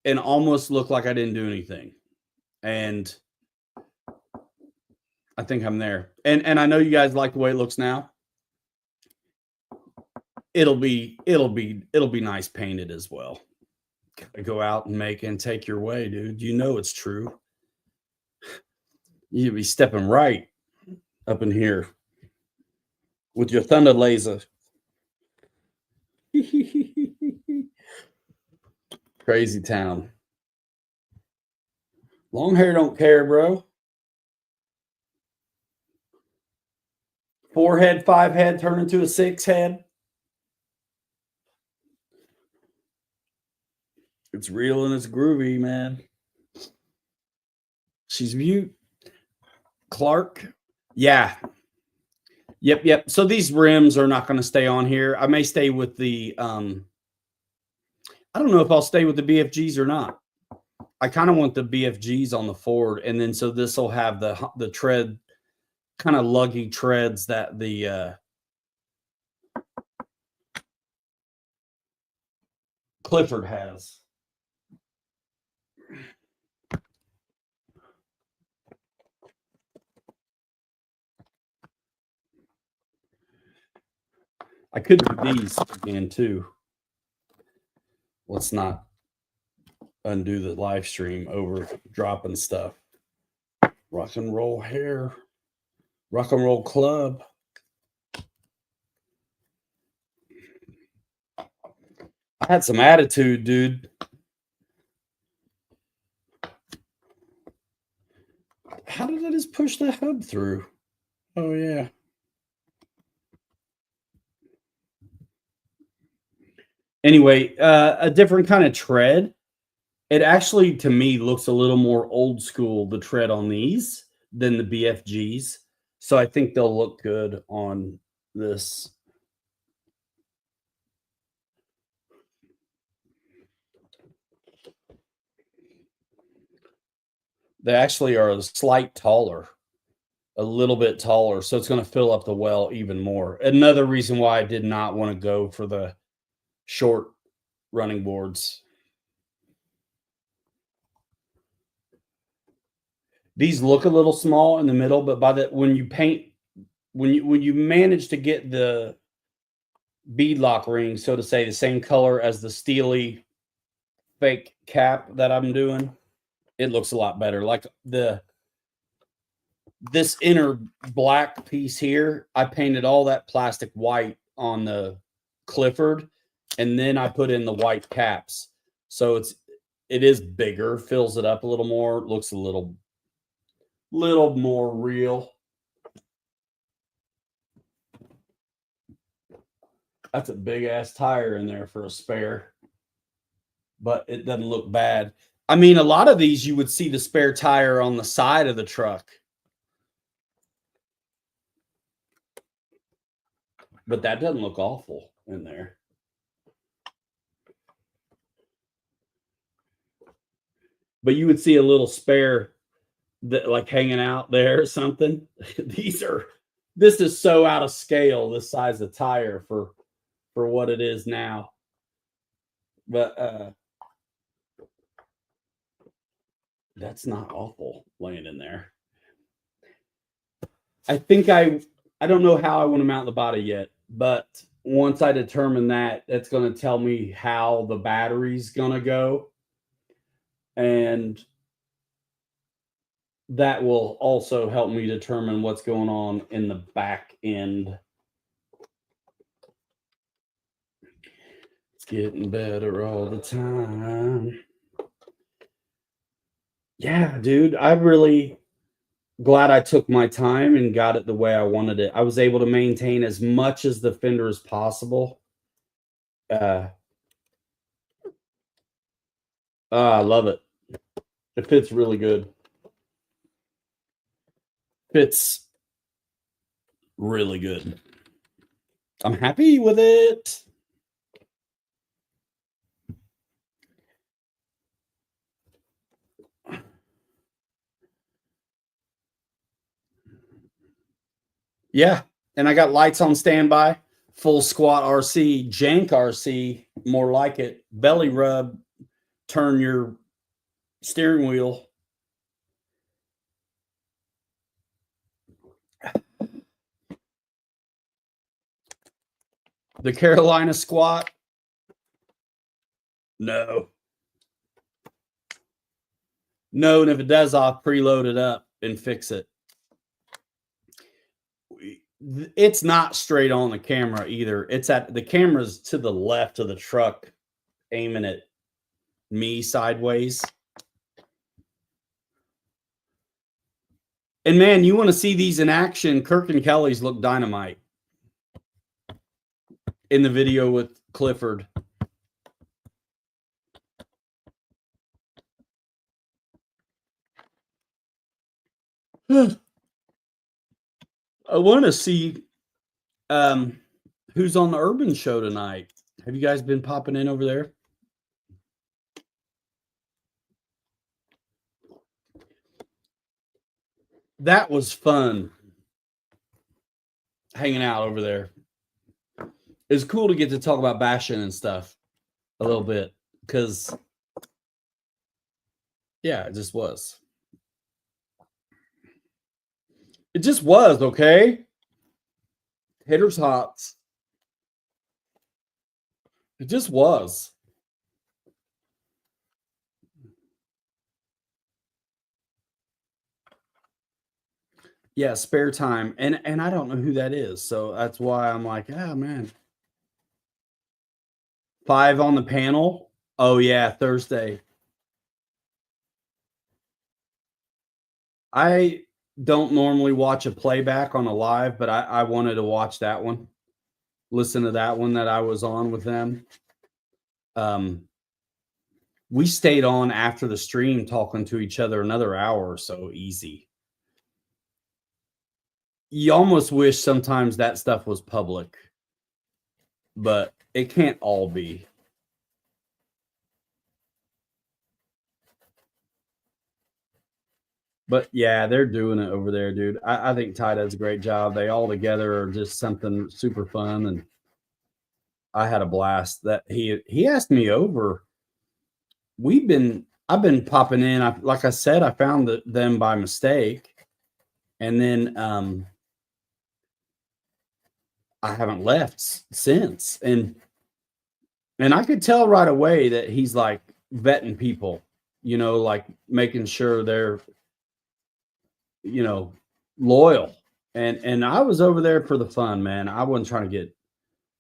and almost look like I didn't do anything. And I think I'm there. And I know you guys like the way it looks now. It'll be nice painted as well. Go out and make and take your way, dude. You know it's true. You'll be stepping right up in here with your thunder laser. Crazy town. Long hair don't care, bro. 4 head, 5 head, turn into a 6 head. It's real and it's groovy, man. She's mute. Clark. Yeah. Yep. So these rims are not going to stay on here. I may stay with the, I don't know if I'll stay with the BFGs or not. I kind of want the BFGs on the Ford. And then, so this will have the tread, kind of luggy treads that the, Clifford has. I could do these again too. Let's not undo the live stream over dropping stuff. Rock and roll hair. Rock and roll club. I had some attitude, dude. How did I just push the hub through? Oh, yeah. Anyway, a different kind of tread. It actually, to me, looks a little more old school, the tread on these, than the BFGs. So I think they'll look good on this. They actually are a slight taller, a little bit taller, so it's going to fill up the well even more. Another reason why I did not want to go for the short running boards. These look a little small in the middle, but by the when you paint, when you manage to get the beadlock ring, so to say, the same color as the steely fake cap that I'm doing, it looks a lot better. Like this inner black piece here, I painted all that plastic white on the Clifford, and then I put in the white caps. So it is bigger, fills it up a little more, looks a little more real. That's a big ass tire in there for a spare, but it doesn't look bad. I mean, a lot of these you would see the spare tire on the side of the truck, but that doesn't look awful in there. But you would see a little spare that like hanging out there or something. This is so out of scale, this size of tire for what it is now. But that's not awful laying in there. I think I don't know how I want to mount the body yet, but once I determine that, that's going to tell me how the battery's going to go. And that will also help me determine what's going on in the back end. It's getting better all the time. Yeah, dude, I'm really glad I took my time and got it the way I wanted it. I was able to maintain as much as the fender as possible. I love it. It fits really good. Fits really good. I'm happy with it. Yeah, and I got lights on standby, full squat RC, jank RC, more like it, belly rub, turn your steering wheel. The Carolina squat. No. No, and if it does, I'll preload it up and fix it. It's not straight on the camera either. It's at the camera's to the left of the truck, aiming at me sideways. And man, you want to see these in action? Kirk and Kelly's look dynamite in the video with Clifford. I want to see who's on the Urban Show tonight. Have you guys been popping in over there? That was fun hanging out over there. It's cool to get to talk about bashing and stuff a little bit because, yeah, it just was. It just was, okay? Hitters Hots. It just was. Yeah, spare time. And I don't know who that is. So that's why I'm like, ah, man. 5 on the panel. Oh, yeah, Thursday. I don't normally watch a playback on a live, but I wanted to watch that one. Listen to that one that I was on with them. We stayed on after the stream talking to each other another hour or so easy. You almost wish sometimes that stuff was public, but it can't all be. But yeah, they're doing it over there, dude. I think Ty does a great job. They all together are just something super fun, and I had a blast. That he asked me over. I've been popping in. Like I said, I found them by mistake, and then I haven't left since. And I could tell right away that he's like vetting people, like making sure they're, loyal. And I was over there for the fun, man. I wasn't trying to get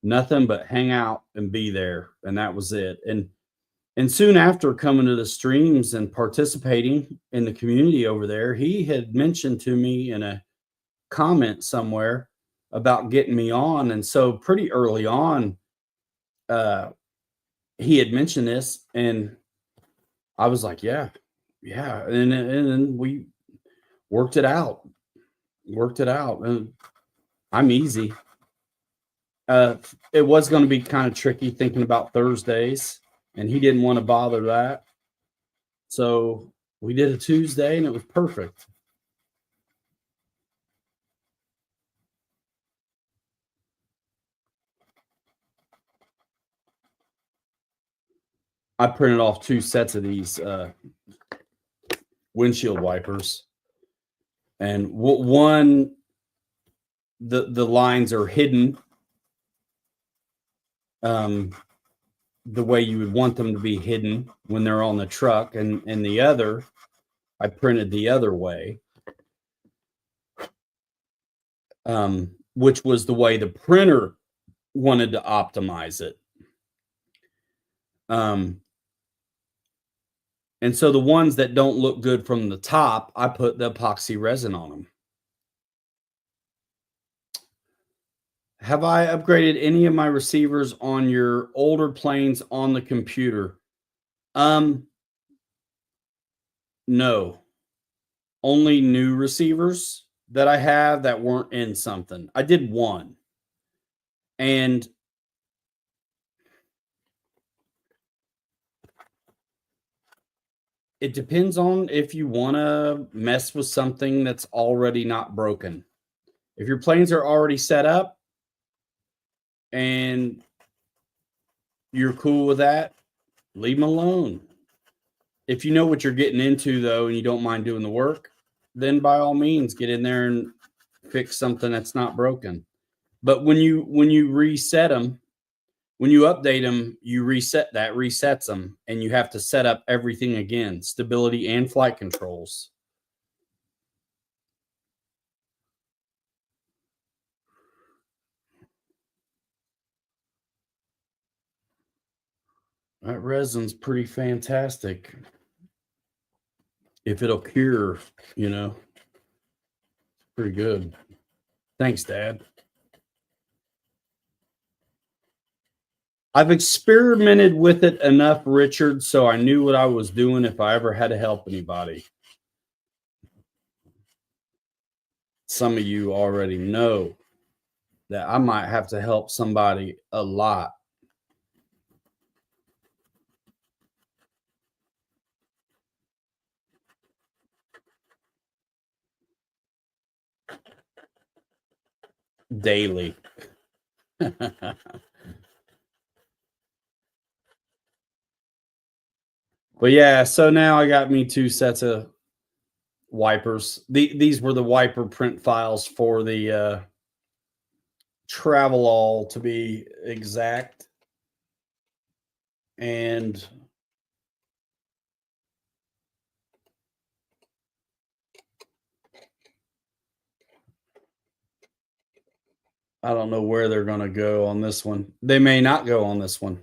nothing but hang out and be there, and that was it. And soon after coming to the streams and participating in the community over there, he had mentioned to me in a comment somewhere about getting me on. And so pretty early on, he had mentioned this, and I was like, yeah. And then we worked it out. And I'm easy. It was going to be kind of tricky thinking about Thursdays, and he didn't want to bother that. So we did a Tuesday, and it was perfect. I printed off 2 sets of these windshield wipers, and one, the lines are hidden the way you would want them to be hidden when they're on the truck, and the other I printed the other way, which was the way the printer wanted to optimize it. And so the ones that don't look good from the top, I put the epoxy resin on them. Have I upgraded any of my receivers on your older planes on the computer? No. Only new receivers that I have that weren't in something. I did one. And it depends on if you want to mess with something that's already not broken. If your planes are already set up and you're cool with that, leave them alone. If you know what you're getting into, though, and you don't mind doing the work, then by all means, get in there and fix something that's not broken. But when you reset them, when you update them, you resets them, and you have to set up everything again, stability and flight controls. That resin's pretty fantastic. If it'll cure, pretty good. Thanks, Dad. I've experimented with it enough, Richard, so I knew what I was doing if I ever had to help anybody. Some of you already know that I might have to help somebody a lot. Daily. But yeah, so now I got me 2 sets of wipers. These were the wiper print files for the Travelall, to be exact. And I don't know where they're going to go on this one. They may not go on this one.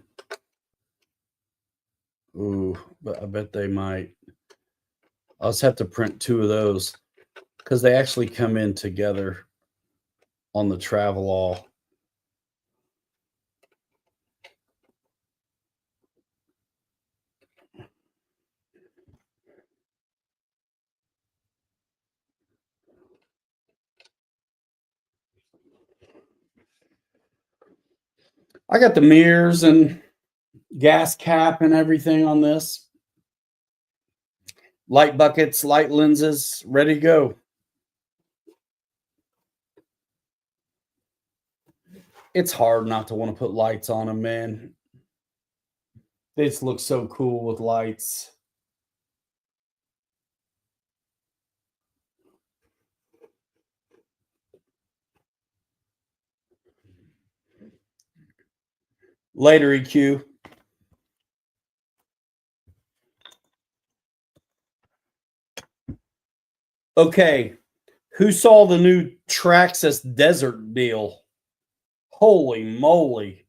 Ooh, but I bet they might. I'll just have to print 2 of those because they actually come in together on the Travelall. I got the mirrors and gas cap and everything on this. Light buckets, light lenses, ready to go. It's hard not to want to put lights on them, man. They just look so cool with lights. Later, EQ. Okay, who saw the new Traxxas Desert deal? Holy moly.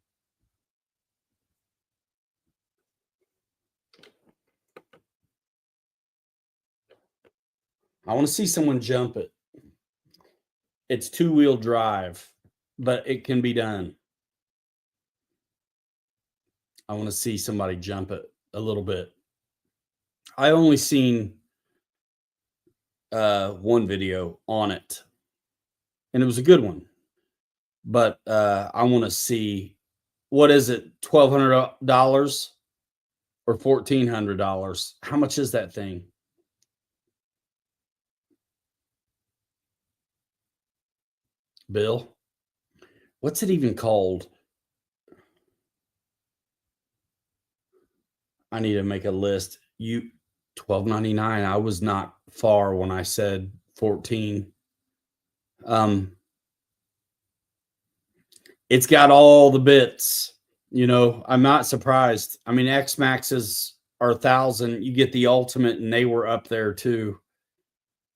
I want to see someone jump it. It's two-wheel drive, but it can be done. I want to see somebody jump it a little bit. I only seen one video on it, and it was a good one. But I want to see, what is it, $1,200 or $1,400? How much is that thing? Bill, what's it even called? I need to make a list. You $12.99. I was not far when I said 14. It's got all the bits. You know, I'm not surprised. I mean, X Maxes are 1,000. You get the ultimate, and they were up there too.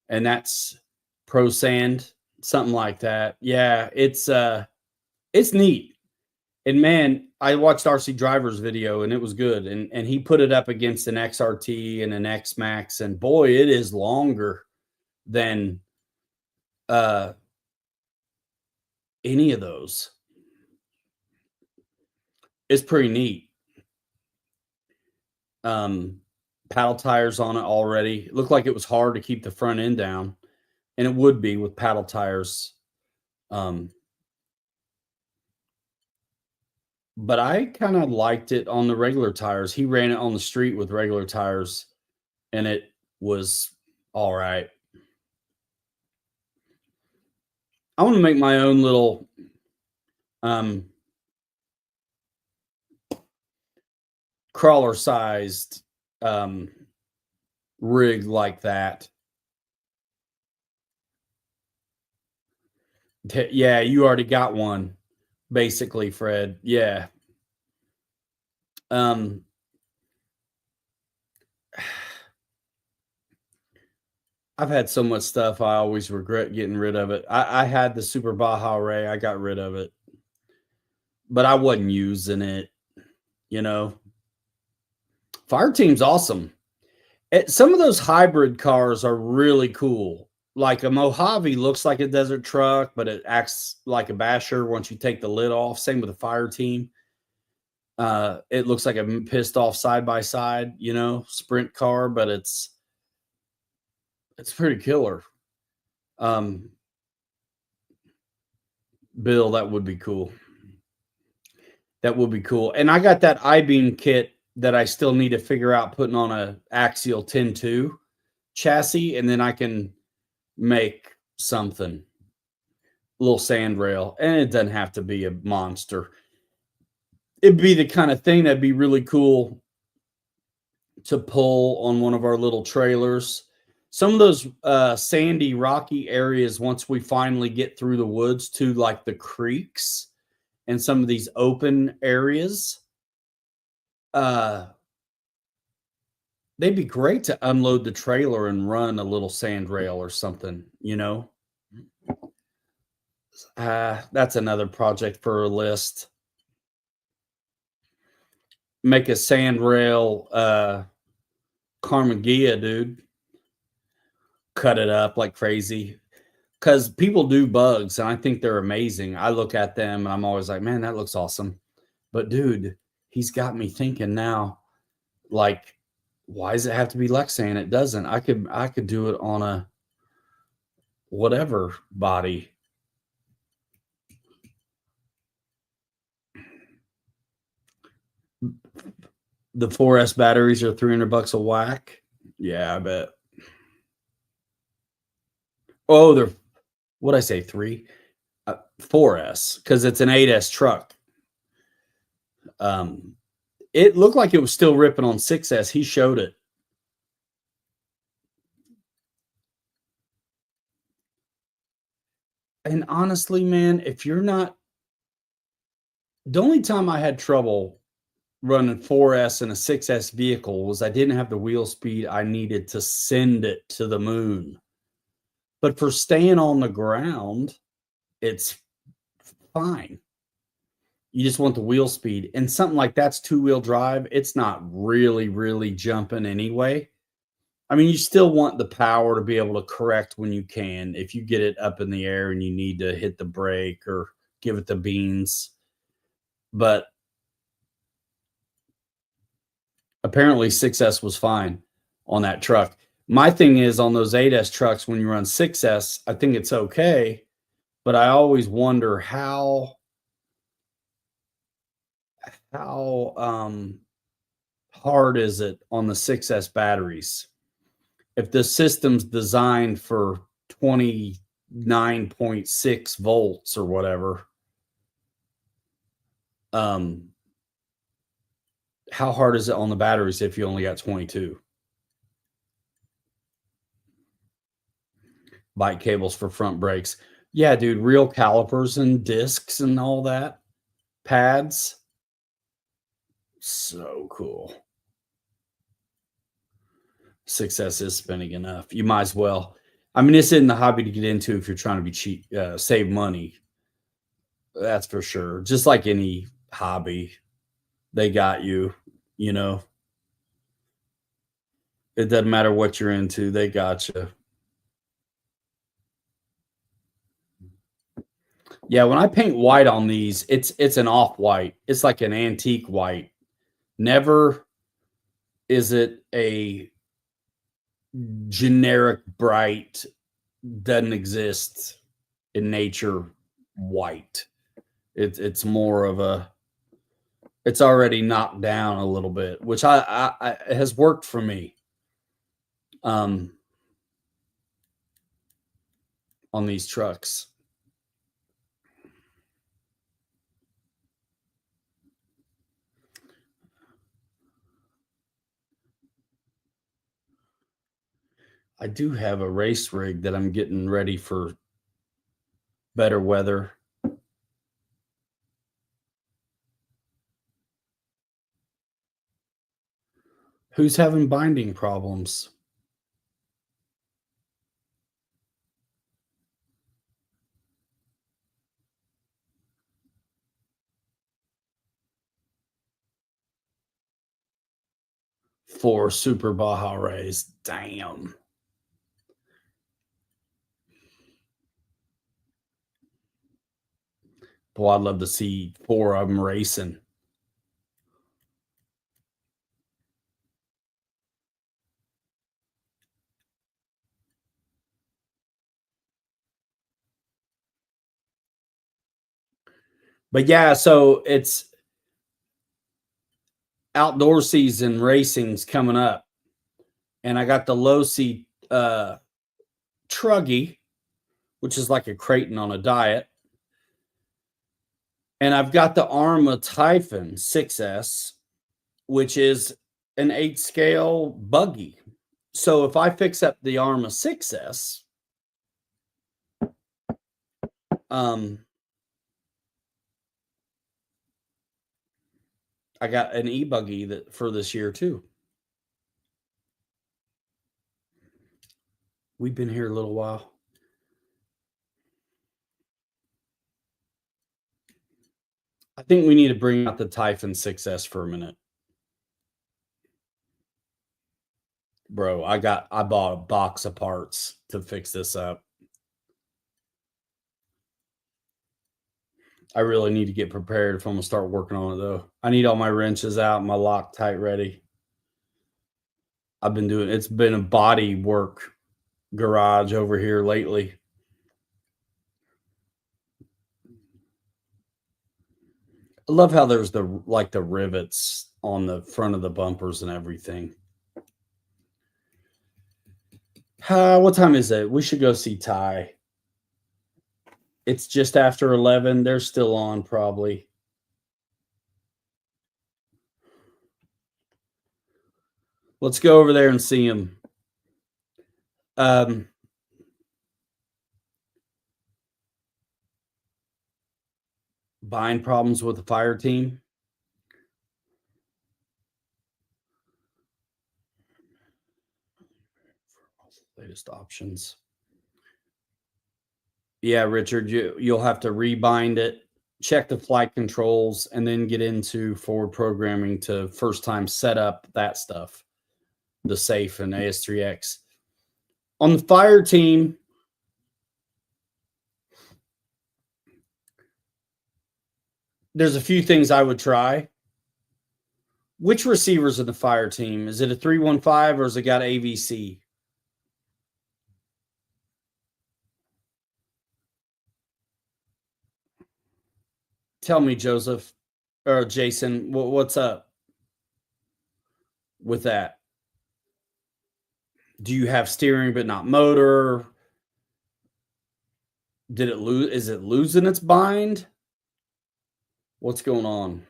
And that's Pro Sand, something like that. Yeah, it's neat. And man, I watched RC Driver's video, and it was good. And he put it up against an XRT and an X Max, and boy, it is longer than any of those. It's pretty neat. Paddle tires on it already. It looked like it was hard to keep the front end down, and it would be with paddle tires. But I kind of liked it on the regular tires. He ran it on the street with regular tires, and it was all right. I want to make my own little crawler sized rig like that. Yeah, you already got one, basically, Fred. Yeah. I've had so much stuff. I always regret getting rid of it. I had the Super Baja Ray. I got rid of it, but I wasn't using it. You know, Fire Team's awesome. Some of those hybrid cars are really cool. Like a Mojave looks like a desert truck, but it acts like a basher once you take the lid off. Same with the Fire Team. It looks like a pissed off side by side, you know, sprint car, but it's pretty killer. Bill, that would be cool. That would be cool. And I got that I-beam kit that I still need to figure out putting on a axial 10-2 chassis, and then I can make something, a little sandrail, and it doesn't have to be a monster. It'd be the kind of thing that'd be really cool to pull on one of our little trailers. Some of those sandy, rocky areas, once we finally get through the woods to like the creeks and some of these open areas, they'd be great to unload the trailer and run a little sandrail or something, you know? That's another project for a list. Make a sandrail Carmagia, dude. Cut it up like crazy. Because people do bugs, and I think they're amazing. I look at them, and I'm always like, man, that looks awesome. But, dude, he's got me thinking now, like, why does it have to be Lexan? It doesn't. I could do it on a whatever body. The 4S batteries are $300 a whack. Yeah, I bet. Oh, they're what I say 3, 4S because it's an 8S truck. It looked like it was still ripping on 6S. He showed it. And honestly, man, if you're not the only time I had trouble running 4S in a 6S vehicle was I didn't have the wheel speed I needed to send it to the moon. But for staying on the ground, it's fine. You just want the wheel speed. And something like that's two-wheel drive, it's not really jumping anyway. I mean, you still want the power to be able to correct when you can. If you get it up in the air and you need to hit the brake or give it the beans. But apparently 6S was fine on that truck. My thing is on those 8S trucks, when you run 6S, I think it's okay. But I always wonder how hard is it on the 6S batteries? If the system's designed for 29.6 volts or whatever, how hard is it on the batteries if you only got 22? Bike cables for front brakes. Yeah, dude, real calipers and discs and all that. Pads. So cool. 6S is spending enough. You might as well. I mean, this isn't the hobby to get into if you're trying to be cheap, save money. That's for sure. Just like any hobby, they got you, you know. It doesn't matter what you're into, they got you. Yeah, when I paint white on these, it's an off-white. It's like an antique white. Never is it a generic bright, doesn't exist in nature white. It's more of a it's already knocked down a little bit, which I has worked for me. On these trucks. I do have a race rig that I'm getting ready for better weather. Who's having binding problems? For Super Baja Rays. Damn. Boy, I'd love to see 4 of them racing. But yeah, so it's outdoor season racing's coming up. And I got the low seat Truggy, which is like a Creighton on a diet. And I've got the Arma Typhon 6S, which is an 8 scale buggy. So if I fix up the Arma 6S, I got an e-buggy that for this year too. We've been here a little while. I think we need to bring out the Typhon 6S for a minute. Bro, I bought a box of parts to fix this up. I really need to get prepared if I'm gonna start working on it though. I need all my wrenches out, my Loctite ready. It's been a body work garage over here lately. I love how there's the rivets on the front of the bumpers and everything. What time is it? We should go see Ty. It's just after 11. They're still on probably. Let's go over there and see him. Buying problems with the fire team. Latest options. Yeah, Richard, you'll have to rebind it, check the flight controls, and then get into forward programming to first time set up that stuff, the safe and AS3X. On the fire team, there's a few things I would try. Which receivers in the fire team? Is it a 315 or has it got AVC? Tell me, Joseph or Jason, what's up with that? Do you have steering but not motor? Did it lose? Is it losing its bind? What's going on?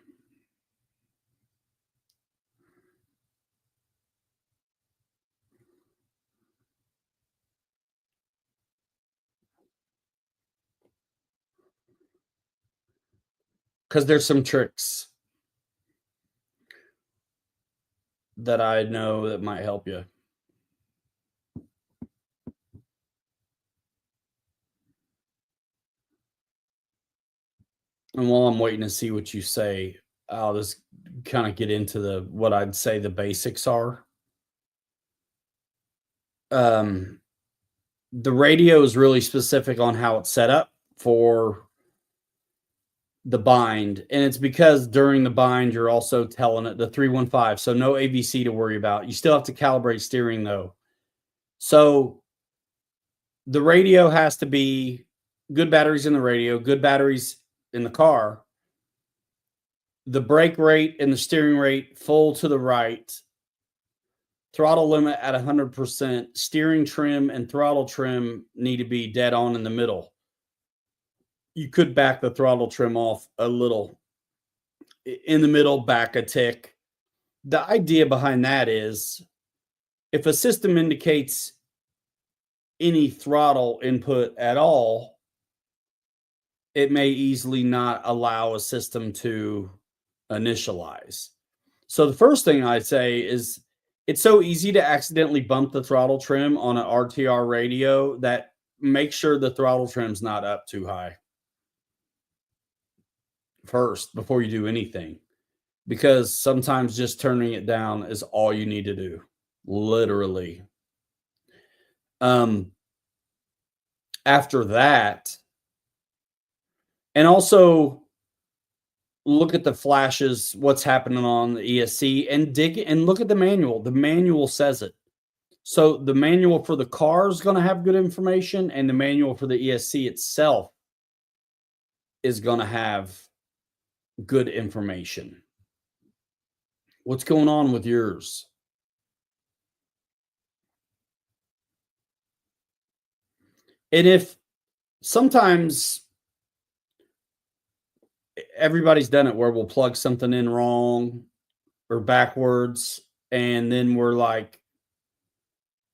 Because there's some tricks that I know that might help you. And while I'm waiting to see what you say, I'll just kind of get into what I'd say the basics are. The radio is really specific on how it's set up for the bind, and it's because during the bind you're also telling it the 315, so no AVC to worry about. You still have to calibrate steering though. So the radio has to be good batteries in the radio, good batteries in the car, the brake rate and the steering rate full to the right, throttle limit at 100%, steering trim and throttle trim need to be dead on in the middle. You could back the throttle trim off a little in the middle, back a tick. The idea behind that is if a system indicates any throttle input at all, it may easily not allow a system to initialize. So the first thing I say is it's so easy to accidentally bump the throttle trim on an RTR radio that make sure the throttle trim's not up too high first before you do anything, because sometimes just turning it down is all you need to do, literally. After that, and also look at the flashes, what's happening on the ESC, and dig and look at the manual. The manual says it. So the manual for the car is going to have good information, and the manual for the ESC itself is going to have good information. What's going on with yours? And if sometimes everybody's done it where we'll plug something in wrong or backwards, and then we're like,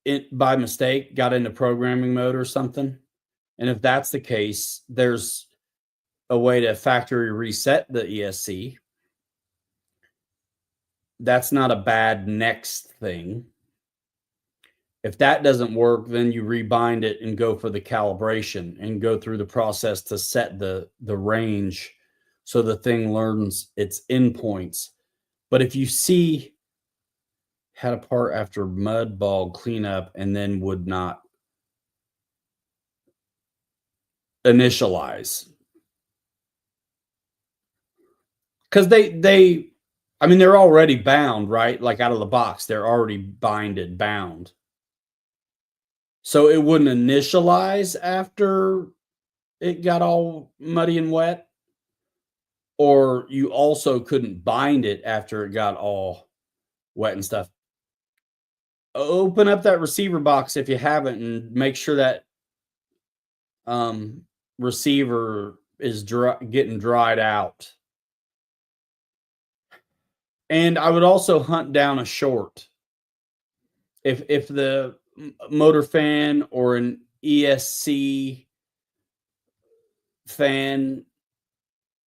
it by mistake got into programming mode or something. And if that's the case, there's a way to factory reset the ESC. That's not a bad next thing. If that doesn't work, then you rebind it and go for the calibration and go through the process to set the range so the thing learns its endpoints. But if you see had a part after mud ball cleanup and then would not initialize, because they're already bound, right? Like out of the box, they're already bound. So it wouldn't initialize after it got all muddy and wet. or you also couldn't bind it after it got all wet and stuff. Open up that receiver box if you haven't and make sure that receiver is getting dried out. And I would also hunt down a short. If the motor fan or an ESC fan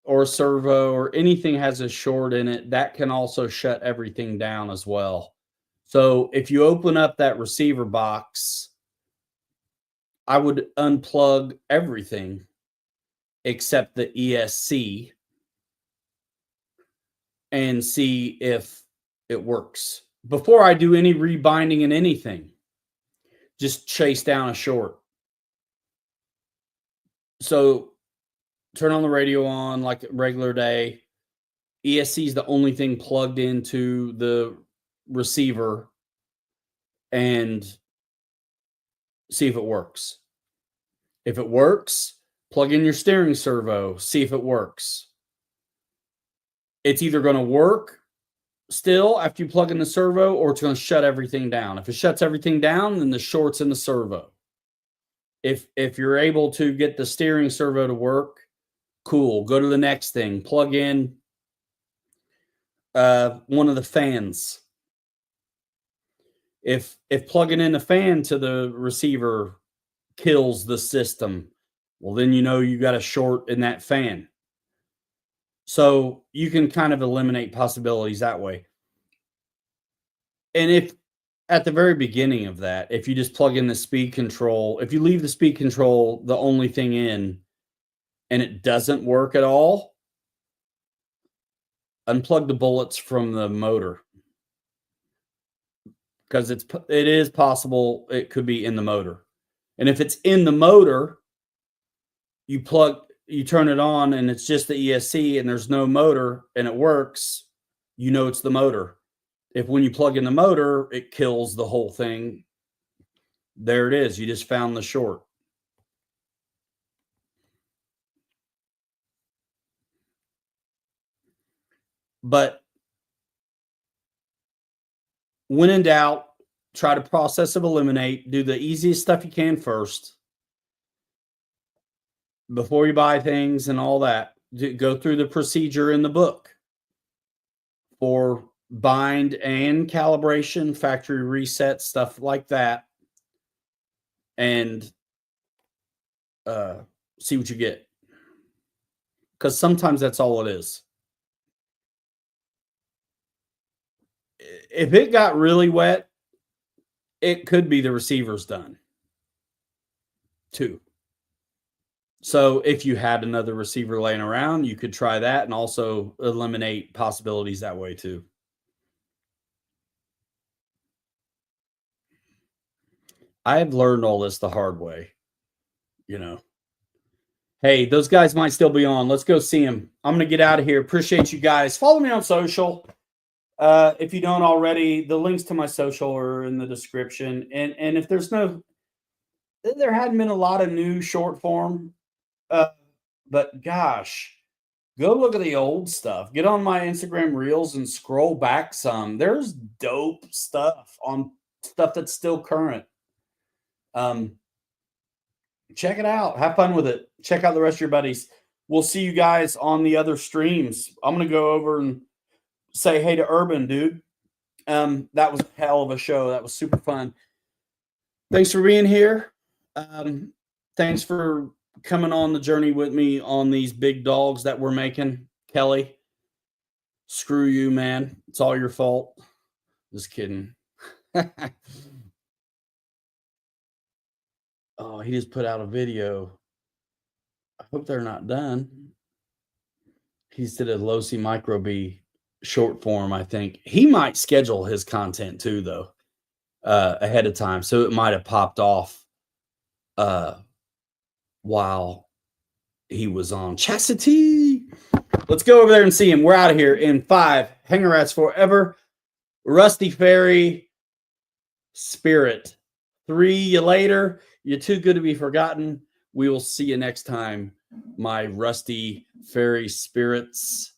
or servo or anything has a short in it, that can also shut everything down as well. So if you open up that receiver box, I would unplug everything except the ESC and see if it works. Before I do any rebinding in anything, just chase down a short. So turn on the radio on like a regular day. ESC is the only thing plugged into the receiver and see if it works. If it works, plug in your steering servo, see if it works. It's either going to work still after you plug in the servo, or it's going to shut everything down. If it shuts everything down, then the short's in the servo. If you're able to get the steering servo to work, cool. Go to the next thing. Plug in one of the fans. If plugging in the fan to the receiver kills the system, well, then you know you got a short in that fan. So you can kind of eliminate possibilities that way. And if at the very beginning of that, if you just plug in the speed control, if you leave the speed control the only thing in and it doesn't work at all, unplug the bullets from the motor, because it is possible it could be in the motor. And if it's in the motor, you turn it on and it's just the ESC and there's no motor and it works, you know it's the motor. If when you plug in the motor, it kills the whole thing, there it is. You just found the short. But when in doubt, try to process of eliminate. Do the easiest stuff you can first before you buy things and all that. Go through the procedure in the book for bind and calibration, factory reset, stuff like that, and see what you get. Because sometimes that's all it is. If it got really wet, it could be the receiver's done too. So if you had another receiver laying around, you could try that and also eliminate possibilities that way too. I have learned all this the hard way, you know. Hey, those guys might still be on. Let's go see them. I'm going to get out of here. Appreciate you guys. Follow me on social. If you don't already, the links to my social are in the description. And if there hadn't been a lot of new short form, but gosh, go look at the old stuff. Get on my Instagram Reels and scroll back some. There's dope stuff on stuff that's still current. Check it out. Have fun with it. Check out the rest of your buddies. We'll see you guys on the other streams. I'm going to go over and say hey to Urban, dude. That was a hell of a show. That was super fun. Thanks for being here. Thanks for coming on the journey with me on these big dogs that we're making. Kelly, screw you, man. It's all your fault. Just kidding. Oh, he just put out a video. I hope they're not done. He's did a Losi Micro B short form, I think. He might schedule his content too, though, ahead of time. So it might have popped off while he was on Chastity. Let's go over there and see him. We're out of here in 5. Hanger Rats forever. Rusty Fairy. Spirit. 3, you later. You're too good to be forgotten. We will see you next time. my rusty fairy spirits.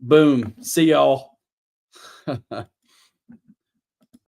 Boom. See y'all.